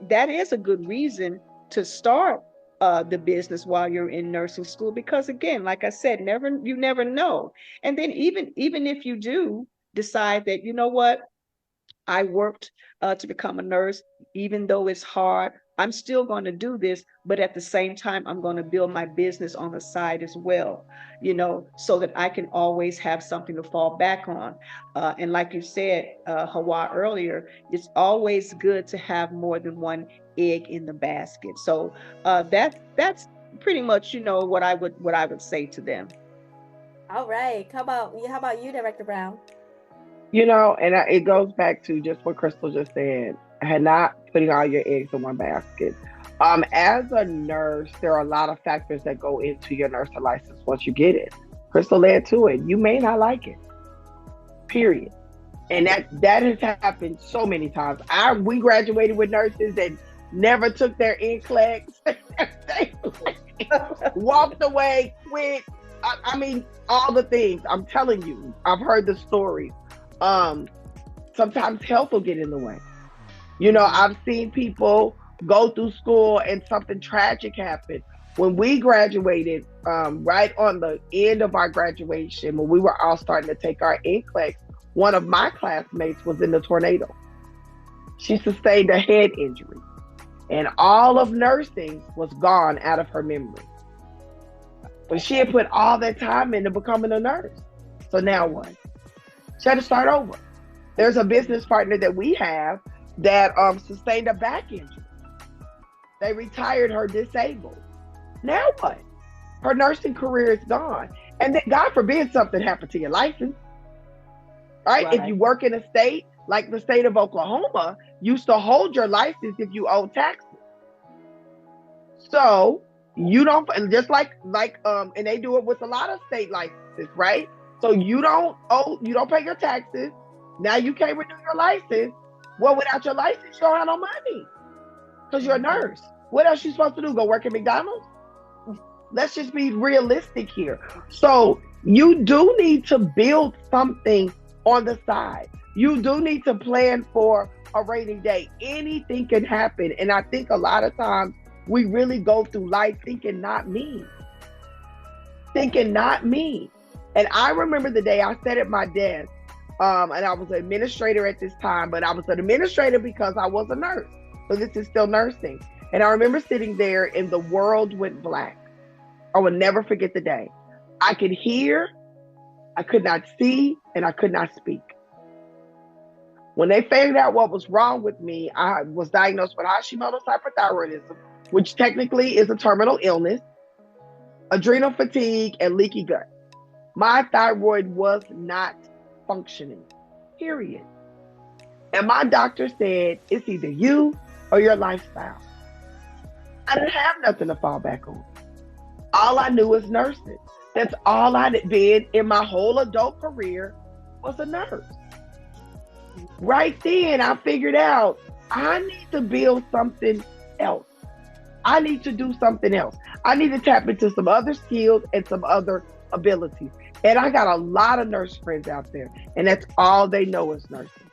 that is a good reason to start the business while you're in nursing school, because, again, like I said, you never know. And then even if you do decide that, you know what, I worked to become a nurse, even though it's hard, I'm still going to do this, but at the same time, I'm going to build my business on the side as well, so that I can always have something to fall back on. And like you said, Hawa, earlier, it's always good to have more than one egg in the basket. So that's pretty much, what I would say to them. All right. How about you, Director Brown? And it goes back to just what Crystal just said, not putting all your eggs in one basket. As a nurse, there are a lot of factors that go into your nursing license once you get it. Crystal led to it. You may not like it, period. And that has happened so many times. We graduated with nurses that never took their NCLEX. They walked away, quit. I mean, all the things. I'm telling you, I've heard the stories. Sometimes health will get in the way. I've seen people go through school and something tragic happened. When we graduated, right on the end of our graduation, when we were all starting to take our NCLEX, one of my classmates was in the tornado. She sustained a head injury, and all of nursing was gone out of her memory. But she had put all that time into becoming a nurse. So now what? She had to start over. There's a business partner that we have that sustained a back injury. They retired her disabled. Now what? Her nursing career is gone. And then, God forbid, something happened to your license. Right? If you work in a state like the state of Oklahoma, used to hold your license if you owe taxes. So you don't, and just like and they do it with a lot of state licenses, right? So you don't pay your taxes. Now you can't renew your license. Well, without your license, you don't have no money because you're a nurse. What else you supposed to do? Go work at McDonald's? Let's just be realistic here. So you do need to build something on the side. You do need to plan for a rainy day. Anything can happen. And I think a lot of times we really go through life thinking not me. And I remember the day I sat at my desk, and I was an administrator at this time, but I was an administrator because I was a nurse. So this is still nursing. And I remember sitting there and the world went black. I will never forget the day. I could hear, I could not see, and I could not speak. When they figured out what was wrong with me, I was diagnosed with Hashimoto's hyperthyroidism, which technically is a terminal illness, adrenal fatigue, and leaky gut. My thyroid was not functioning, period. And my doctor said, it's either you or your lifestyle. I didn't have nothing to fall back on. All I knew was nursing. That's all I'd been in my whole adult career was a nurse. Right then, I figured out I need to build something else. I need to do something else. I need to tap into some other skills and some other abilities. And I got a lot of nurse friends out there, and that's all they know is nursing.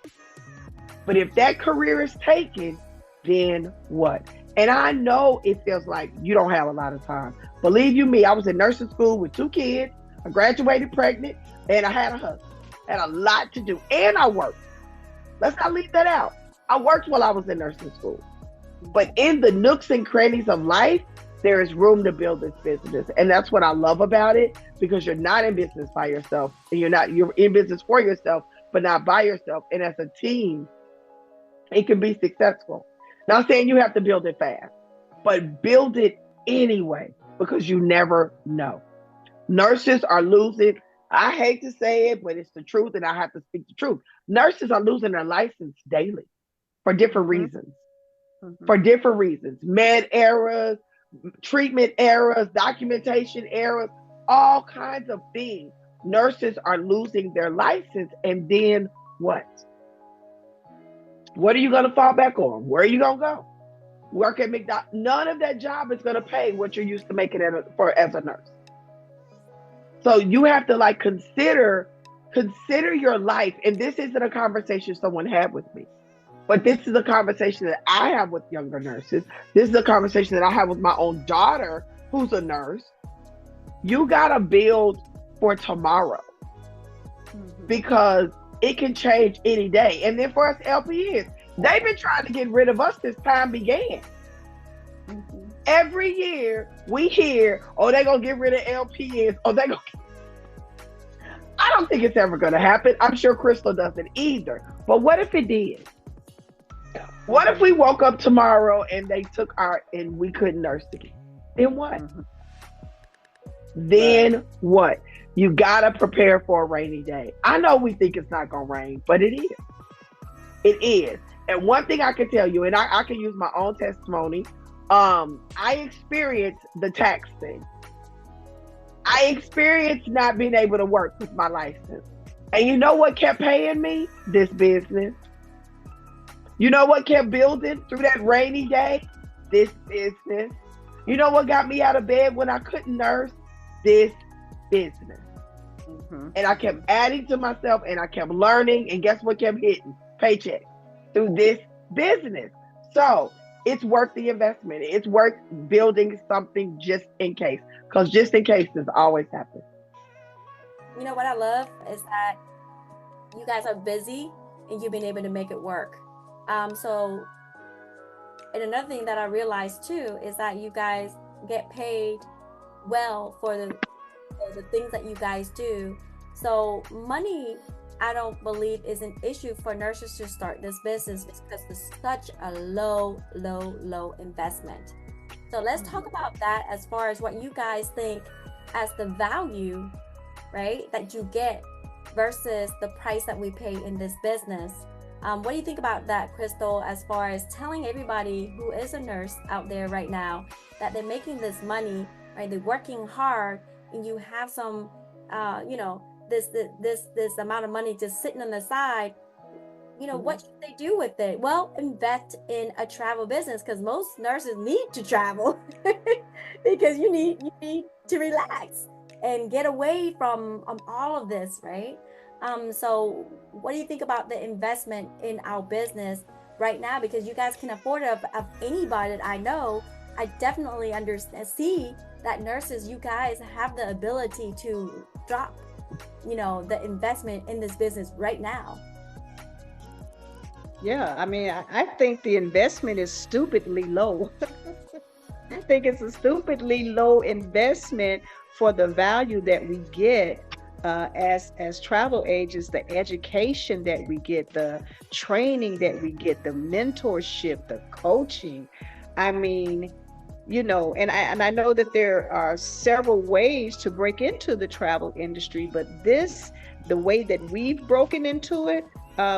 But if that career is taken, then what? And I know it feels like you don't have a lot of time. Believe you me, I was in nursing school with 2 kids. I graduated pregnant, and I had a husband. Had a lot to do, and I worked. Let's not leave that out. I worked while I was in nursing school. But in the nooks and crannies of life, there is room to build this business. And that's what I love about it, because you're not in business by yourself, and you're in business for yourself, but not by yourself. And as a team, it can be successful. Not saying you have to build it fast, but build it anyway, because you never know. Nurses are losing. I hate to say it, but it's the truth, and I have to speak the truth. Nurses are losing their license daily for different reasons. For different reasons. Med errors, treatment errors, documentation errors, all kinds of things. Nurses are losing their license, and then what? What are you going to fall back on? Where are you going to go? Work at McDonald's? None of that job is going to pay what you're used to making as a nurse. So you have to consider your life. And this isn't a conversation someone had with me, but this is a conversation that I have with younger nurses. This is a conversation that I have with my own daughter, who's a nurse. You got to build for tomorrow, because it can change any day. And then for us LPNs, they've been trying to get rid of us since time began. Every year we hear, oh, they're going to get rid of LPNs. Oh, they're going to... I don't think it's ever going to happen. I'm sure Crystal doesn't either. But what if it did? What if we woke up tomorrow and they took and we couldn't nurse again? Then what? Then what? You got to prepare for a rainy day. I know we think it's not going to rain, but it is. It is. And one thing I can tell you, and I can use my own testimony, I experienced the tax thing. I experienced not being able to work with my license. And you know what kept paying me? This business. You know what kept building through that rainy day? This business. You know what got me out of bed when I couldn't nurse? This business. And I kept adding to myself, and I kept learning, and guess what kept hitting? Paycheck through this business. So it's worth the investment. It's worth building something just in case, because just in case this always happens. You know what I love is that you guys are busy and you've been able to make it work. And another thing that I realized too is that you guys get paid well for the things that you guys do. So money, I don't believe, is an issue for nurses to start this business, because it's such a low investment. So let's talk about that as far as what you guys think as the value, right, that you get versus the price that we pay in this business. What do you think about that, Crystal, as far as telling everybody who is a nurse out there right now that they're making this money, right? They're working hard, and you have some, this amount of money just sitting on the side. What should they do with it? Well, invest in a travel business, because most nurses need to travel because you need to relax and get away from all of this, right? So what do you think about the investment in our business right now? Because you guys can afford it. Of anybody that I know, I definitely see that nurses, you guys have the ability to drop, the investment in this business right now. Yeah, I mean, I think the investment is stupidly low. I think it's a stupidly low investment for the value that we get as travel agents, the education that we get, the training that we get, the mentorship, the coaching. I mean, And I know that there are several ways to break into the travel industry, but the way that we've broken into it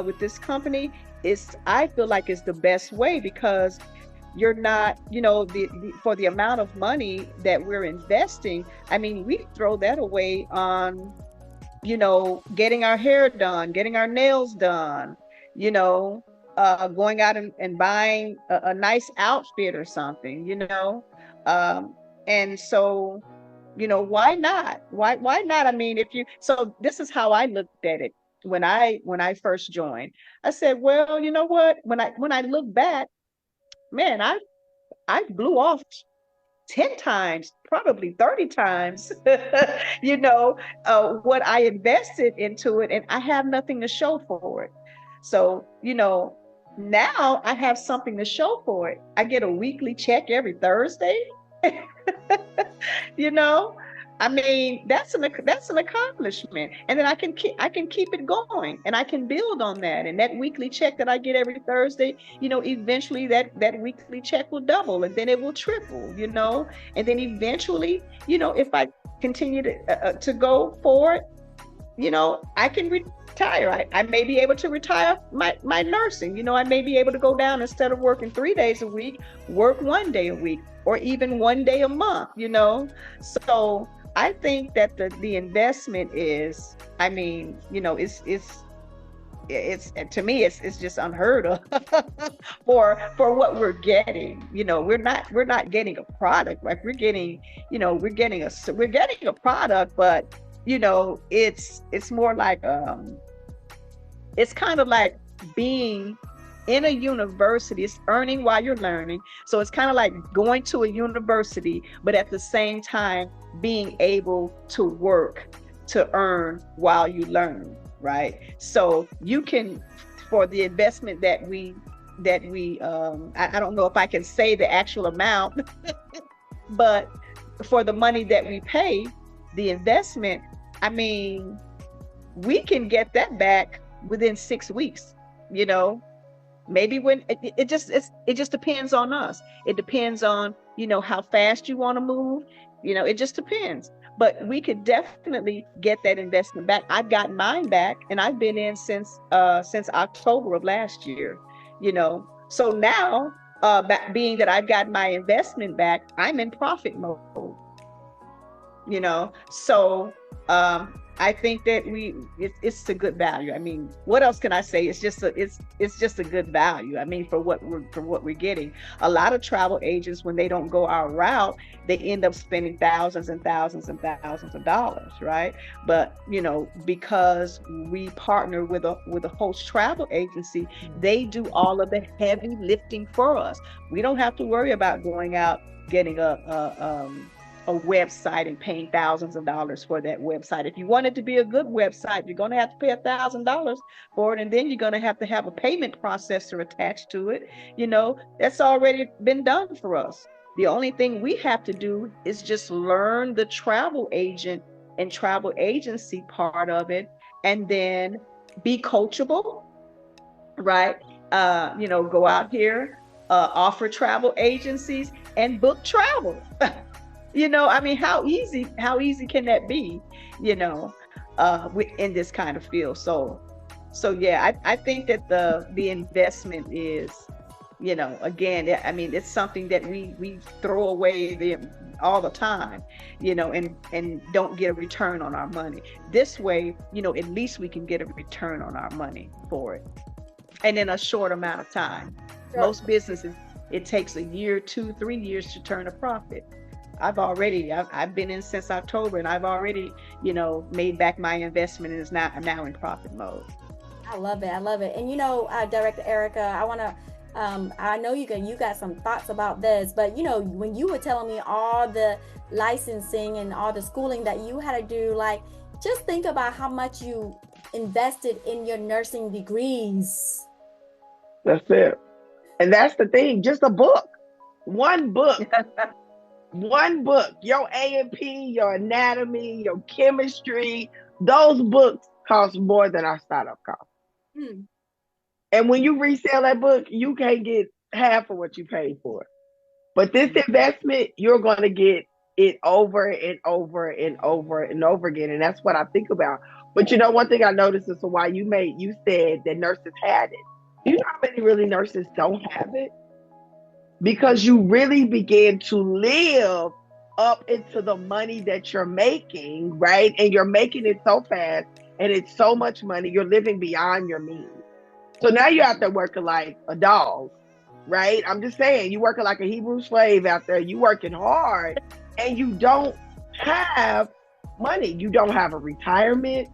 with this company is, I feel like, is the best way, because you're not, for the amount of money that we're investing, I mean, we throw that away on, getting our hair done, getting our nails done, you know, going out and buying a nice outfit or something, um, and so, why not? Why not? I mean, so this is how I looked at it when I first joined. I said, well, you know what? When I look back, man, I blew off 10 times, probably 30 times, you know, what I invested into it, and I have nothing to show for it. So, now I have something to show for it. I get a weekly check every Thursday. you know I mean, that's an accomplishment, and then I can keep it going, and I can build on that, and that weekly check that I get every Thursday, eventually that weekly check will double, and then it will triple, and then eventually, if I continue to go forward, I can retire. I may be able to retire my nursing. I may be able to go down, instead of working 3 days a week, work 1 day a week, or even 1 day a month, So I think that the investment is, I mean, it's to me, it's just unheard of for what we're getting. We're not getting a product, like we're getting a product, but it's more like, it's kind of like being in a university. It's earning while you're learning. So it's kind of like going to a university, but at the same time being able to work to earn while you learn, right? So you can, for the investment that we I don't know if I can say the actual amount, but for the money that we pay, the investment, I mean, we can get that back within 6 weeks, maybe when it just depends on us. It depends on, how fast you want to move, it just depends. But we could definitely get that investment back. I've gotten mine back, and I've been in since October of last year, so now, being that I've got my investment back, I'm in profit mode. So I think that it's a good value. I mean, what else can I say? It's just a good value. I mean, for what we're getting. A lot of travel agents, when they don't go our route, they end up spending thousands and thousands and thousands of dollars, right? But because we partner with a host travel agency, they do all of the heavy lifting for us. We don't have to worry about going out, getting a website and paying thousands of dollars for that website. If you want it to be a good website, you're going to have to pay $1,000 for it, and then you're going to have a payment processor attached to it. That's already been done for us. The only thing we have to do is just learn the travel agent and travel agency part of it, and then be coachable, right? Go out here, offer travel agencies, and book travel. I mean, how easy can that be, in this kind of field? So yeah, I think that the investment is, again, I mean, it's something that we throw away all the time, and don't get a return on our money. This way, at least we can get a return on our money for it, and in a short amount of time. Sure. Most businesses, it takes a year, 2, 3 years to turn a profit. I've been in since October, and I've already, made back my investment, and I'm now in profit mode. I love it. And Director Erica, I know you got some thoughts about this, but when you were telling me all the licensing and all the schooling that you had to do, like, just think about how much you invested in your nursing degrees. That's it. And that's the thing, just a book. One book. One book. Your A&P, your anatomy, your chemistry, those books cost more than our startup cost. And when you resell that book, you can't get half of what you paid for it. But this investment, you're going to get it over and over and over and over again. And that's what I think about. But you know, one thing I noticed is why you said that nurses had it. You know how many really nurses don't have it? Because you really begin to live up into the money that you're making, right? And you're making it so fast and it's so much money, you're living beyond your means. So now you're out there working like a dog, right? I'm just saying, you working like a Hebrew slave out there, you working hard, and you don't have money. You don't have a retirement.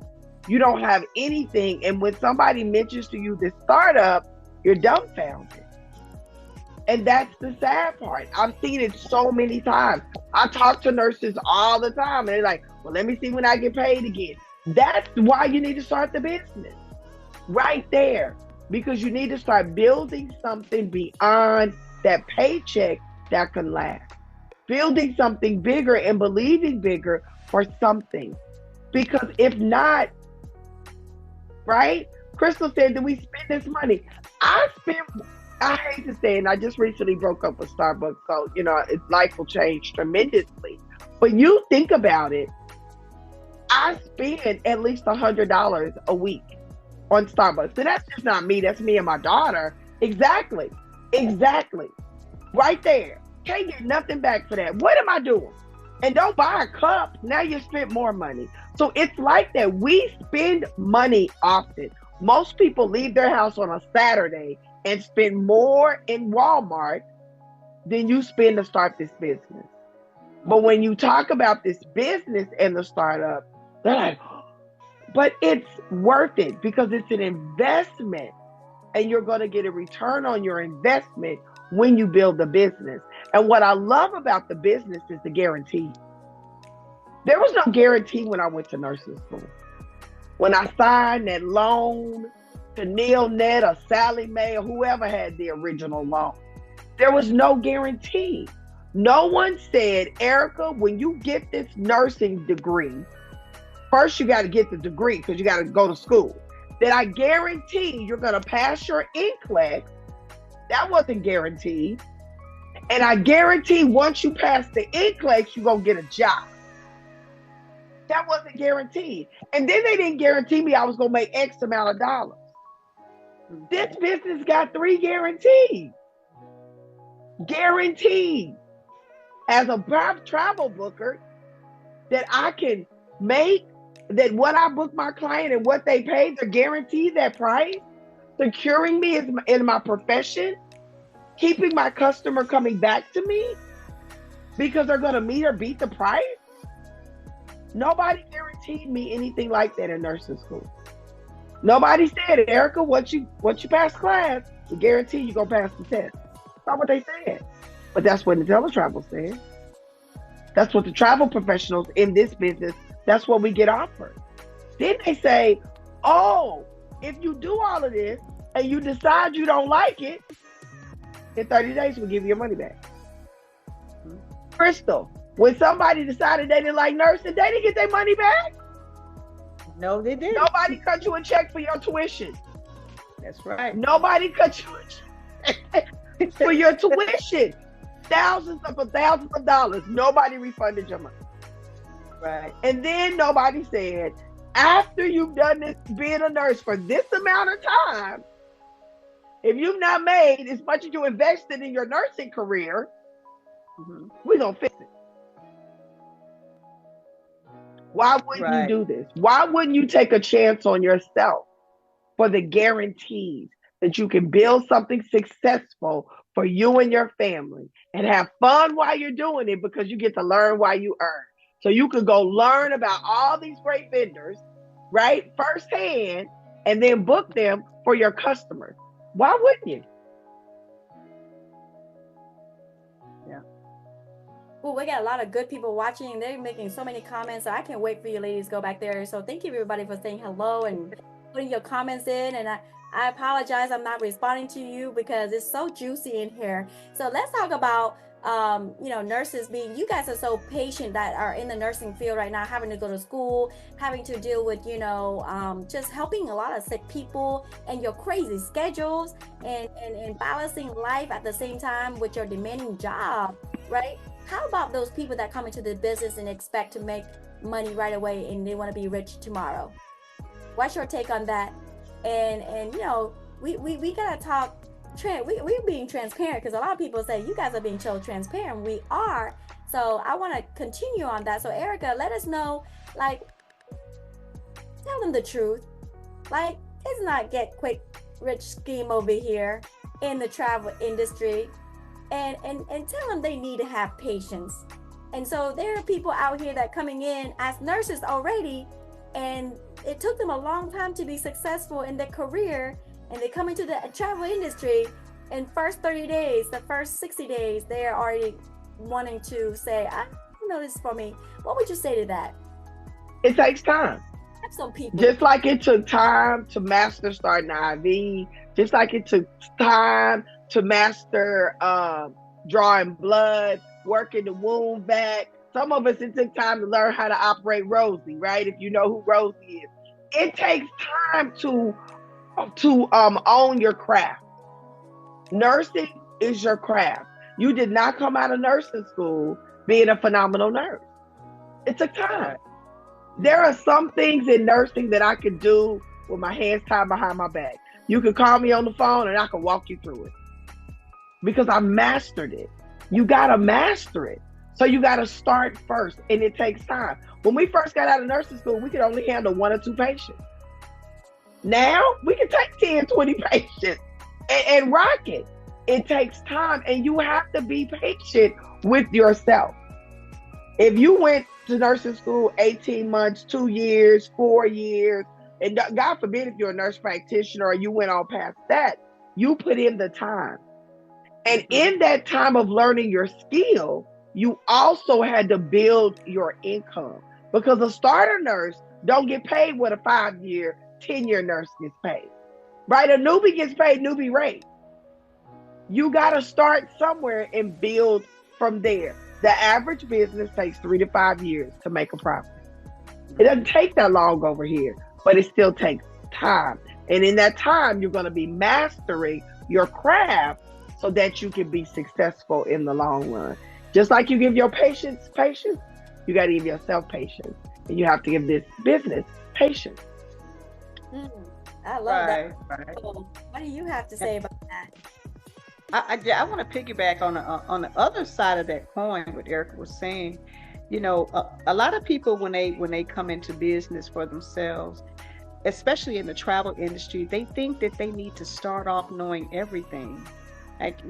You don't have anything. And when somebody mentions to you this startup, you're dumbfounded. And that's the sad part. I've seen it so many times. I talk to nurses all the time, and they're like, well, let me see when I get paid again. That's why you need to start the business right there, because you need to start building something beyond that paycheck that can last. Building something bigger and believing bigger for something. Because if not, right? Crystal said, do we spend this money? I hate to say it, and I just recently broke up with Starbucks, so you know, life will change tremendously. But you think about it, I spend at least $100 a week on Starbucks. So that's just not me, that's me and my daughter. Exactly. Right there. Can't get nothing back for that. What am I doing? And don't buy a cup. Now you spent more money. So it's like that. We spend money often. Most people leave their house on a Saturday and spend more in Walmart than you spend to start this business. But when you talk about this business and the startup, they're like, but it's worth it because it's an investment and you're going to get a return on your investment when you build the business. And what I love about the business is the guarantee. There was no guarantee when I went to nursing school. When I signed that loan to Neil Ned or Sally Mae or whoever had the original loan, there was no guarantee. No one said, Erica, when you get this nursing degree, first you got to get the degree because you got to go to school. That I guarantee you're going to pass your NCLEX. That wasn't guaranteed. And I guarantee once you pass the NCLEX, you're going to get a job. That wasn't guaranteed. And then they didn't guarantee me I was going to make X amount of dollars. This business got 3 guarantees. Guaranteed. As a travel booker, that I can make, that what I book my client and what they pay, they're guaranteed that price, securing me in my profession, keeping my customer coming back to me because they're going to meet or beat the price. Nobody guaranteed me anything like that in nursing school. Nobody said, Erica, once you pass class, we guarantee you're going to pass the test. That's not what they said. But that's what INTELETRAVEL said. That's what the travel professionals in this business, that's what we get offered. Then they say, oh, if you do all of this and you decide you don't like it, in 30 days we'll give you your money back. Crystal, when somebody decided they didn't like nursing, they didn't get their money back. No, they didn't. Nobody cut you a check for your tuition. That's right. Nobody cut you a check for your tuition. Thousands of dollars. Nobody refunded your money. Right. And then nobody said, after you've done this, being a nurse for this amount of time, if you've not made as much as you invested in your nursing career, we're going to fix it. Why wouldn't you do this? Why wouldn't you take a chance on yourself for the guarantees that you can build something successful for you and your family and have fun while you're doing it, because you get to learn while you earn. So you can go learn about all these great vendors, right, firsthand, and then book them for your customers. Why wouldn't you? Yeah. Well, we got a lot of good people watching. They're making so many comments. So I can't wait for you ladies to go back there. So thank you everybody for saying hello and putting your comments in. And I apologize I'm not responding to you because it's so juicy in here. So let's talk about nurses being, you guys are so patient that are in the nursing field right now, having to go to school, having to deal with, just helping a lot of sick people and your crazy schedules and balancing life at the same time with your demanding job, right? How about those people that come into the business and expect to make money right away and they want to be rich tomorrow? What's your take on that? And we gotta talk. We're being transparent because a lot of people say you guys are being so transparent. We are. So I want to continue on that. So Erica, let us know, like, tell them the truth. Like, it's not get quick rich scheme over here in the travel industry, and tell them they need to have patience. And so there are people out here that coming in as nurses already, and it took them a long time to be successful in their career, and they come into the travel industry, in first 30 days, the first 60 days, they're already wanting to say, I don't know this is for me. What would you say to that? It takes time. Some people. Just like it took time to master starting IV, just like it took time to master drawing blood, working the wound vac. Some of us, it took time to learn how to operate Rosie, right? If you know who Rosie is. It takes time to own your craft. Nursing is your craft. You did not come out of nursing school being a phenomenal nurse. It took time. There are some things in nursing that I could do with my hands tied behind my back. You could call me on the phone and I could walk you through it because I mastered it. You got to master it. So you got to start first, and it takes time. When we first got out of nursing school, we could only handle 1 or 2 patients. Now we can take 10, 20 patients and rock it. It takes time, and you have to be patient with yourself. If you went to nursing school 18 months, 2 years, 4 years, and God forbid if you're a nurse practitioner or you went on past that, you put in the time. And in that time of learning your skill, you also had to build your income, because a starter nurse don't get paid what a 5-year, 10-year nurse gets paid, right? A newbie gets paid newbie rate. You got to start somewhere and build from there. The average business takes 3 to 5 years to make a profit. It doesn't take that long over here, but it still takes time. And in that time, you're going to be mastering your craft so that you can be successful in the long run. Just like you give your patients patience, you got to give yourself patience. And you have to give this business patience. I love that. Right. What do you have to say about that? I want to piggyback on the other side of that coin, what Erica was saying. A lot of people when they come into business for themselves, especially in the travel industry, they think that they need to start off knowing everything. Like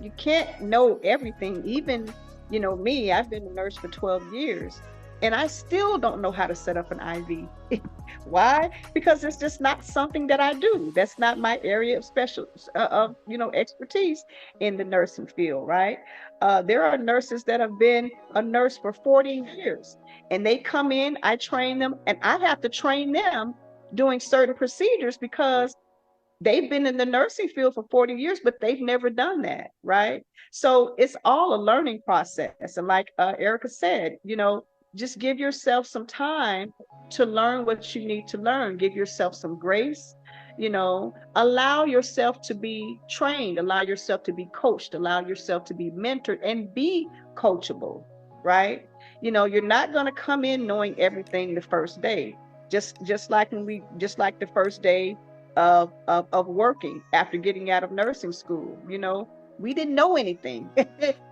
you can't know everything. Even me, I've been a nurse for 12 years. And I still don't know how to set up an IV. Why? Because it's just not something that I do. That's not my area of expertise in the nursing field, right? There are nurses that have been a nurse for 40 years, and they come in, I train them, and I have to train them doing certain procedures because they've been in the nursing field for 40 years, but they've never done that, right? So it's all a learning process. And like Erica said, just give yourself some time to learn what you need to learn. Give yourself some grace, allow yourself to be trained, allow yourself to be coached, allow yourself to be mentored and be coachable, right? You're not going to come in knowing everything the first day. Just like the first day of working after getting out of nursing school, we didn't know anything.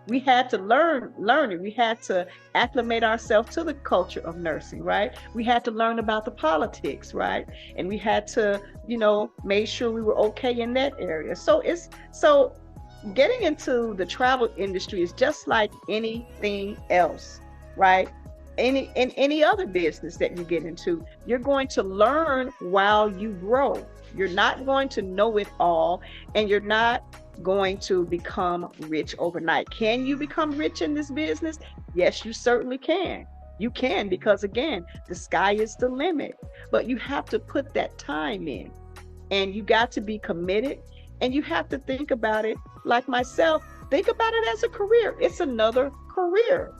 We had to learn it. We had to acclimate ourselves to the culture of nursing, right? We had to learn about the politics, right? And we had to, make sure we were okay in that area. So getting into the travel industry is just like anything else, right? In any other business that you get into, you're going to learn while you grow. You're not going to know it all, and you're not going to become rich overnight. Can you become rich in this business? Yes, you certainly can. You can, because again, the sky is the limit, but you have to put that time in, and you got to be committed, and you have to think about it like myself. think about it as a career. It's another career.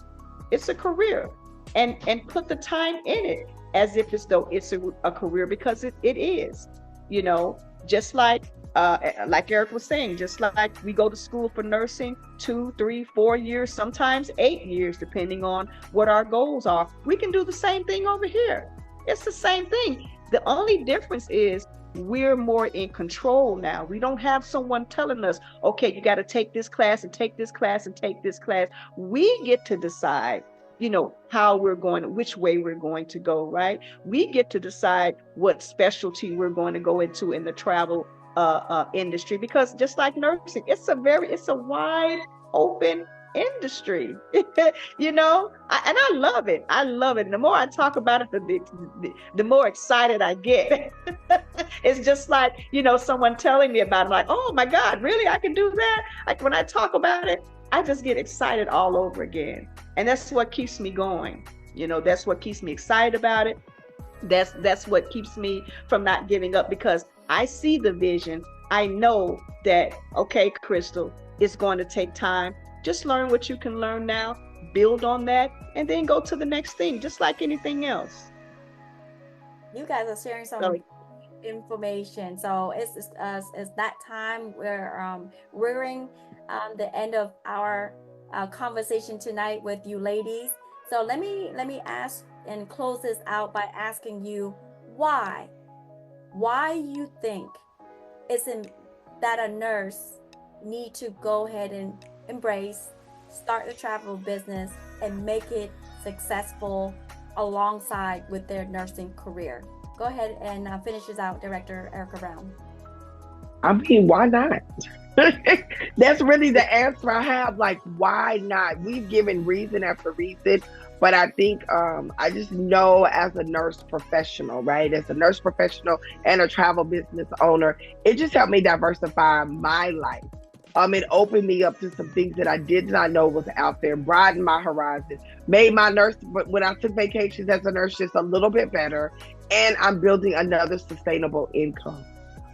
It's a career. And put the time in it as if it's though it's a career, because it is, you know, just like Eric was saying, just like we go to school for nursing 2, 3, 4 years, sometimes 8 years, depending on what our goals are. We can do the same thing over here. It's the same thing. The only difference is we're more in control now. We don't have someone telling us, okay, you got to take this class and take this class and take this class. We get to decide, how we're going, which way we're going to go, right? We get to decide what specialty we're going to go into in the travel industry, because just like nursing, it's a wide open industry. And I love it. I love it. And the more I talk about it, the more excited I get. It's just like, someone telling me about it, like, oh my God, really? I can do that? Like, when I talk about it, I just get excited all over again. And that's what keeps me going. That's what keeps me excited about it. That's what keeps me from not giving up, because I see the vision. I know that, okay, Crystal, it's going to take time. Just learn what you can learn now, build on that, and then go to the next thing, just like anything else. You guys are sharing some information. So it's that time we're rearing the end of our conversation tonight with you ladies. So let me ask and close this out by asking you why you think it's that a nurse need to go ahead and embrace, start the travel business, and make it successful alongside with their nursing career. Go ahead and finish this out, Director Erica Brown. I mean, why not? That's really the answer I have. Like, why not? We've given reason after reason, but I think I just know, as a nurse professional, right? As a nurse professional and a travel business owner, it just helped me diversify my life. It opened me up to some things that I did not know was out there, broadened my horizon, made my nurse, but when I took vacations as a nurse, just a little bit better. And I'm building another sustainable income.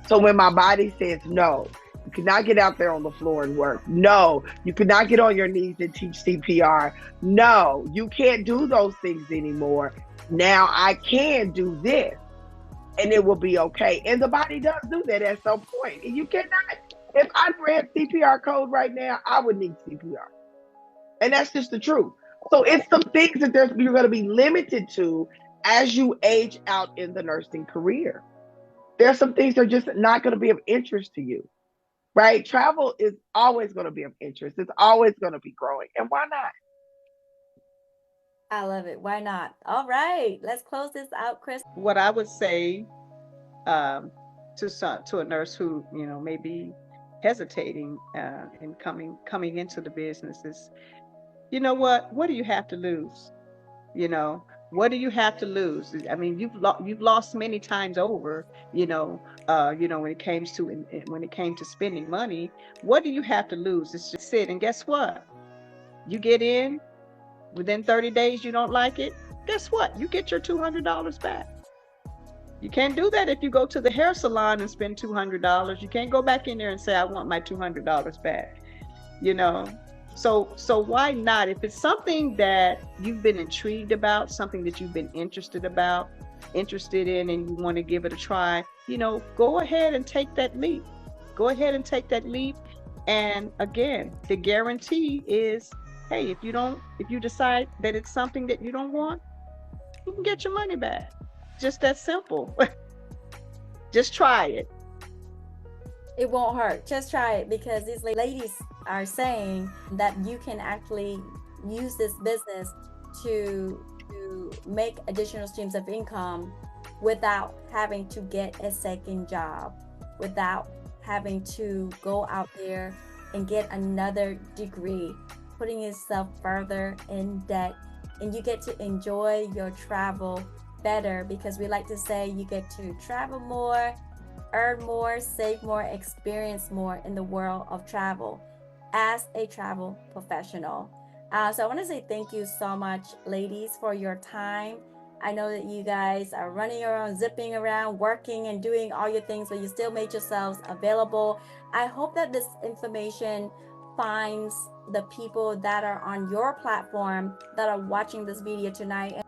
So when my body says no, you cannot get out there on the floor and work. No, you cannot get on your knees and teach CPR. No, you can't do those things anymore. Now I can do this, and it will be okay. And the body does do that at some point. And you cannot. If I read CPR code right now, I would need CPR. And that's just the truth. So it's some things that you're going to be limited to as you age out in the nursing career. There's some things that are just not going to be of interest to you, right? Travel is always going to be of interest. It's always going to be growing. And why not? I love it. Why not? All right, let's close this out, Chris. What I would say to a nurse who may be hesitating and coming into the business is, what do you have to lose? What do you have to lose? I mean, you've lost many times over. When it came to spending money, what do you have to lose? It's just sit, and guess what? You get in within 30 days. You don't like it. Guess what? You get your $200 back. You can't do that if you go to the hair salon and spend $200. You can't go back in there and say, I want my $200 back. So why not? If it's something that you've been intrigued about, something that you've been interested in, and you want to give it a try, go ahead and take that leap. Go ahead and take that leap. And again, the guarantee is, hey, if you decide that it's something that you don't want, you can get your money back. Just that simple. Just try it. It won't hurt. Just try it, because these ladies are saying that you can actually use this business to make additional streams of income without having to get a second job, without having to go out there and get another degree, putting yourself further in debt. And you get to enjoy your travel better, because we like to say you get to travel more, earn more, save more, experience more in the world of travel as a travel professional. So I want to say thank you so much, ladies, for your time. I know that you guys are running around, zipping around, working and doing all your things, but you still made yourselves available. I hope that this information finds the people that are on your platform that are watching this video tonight.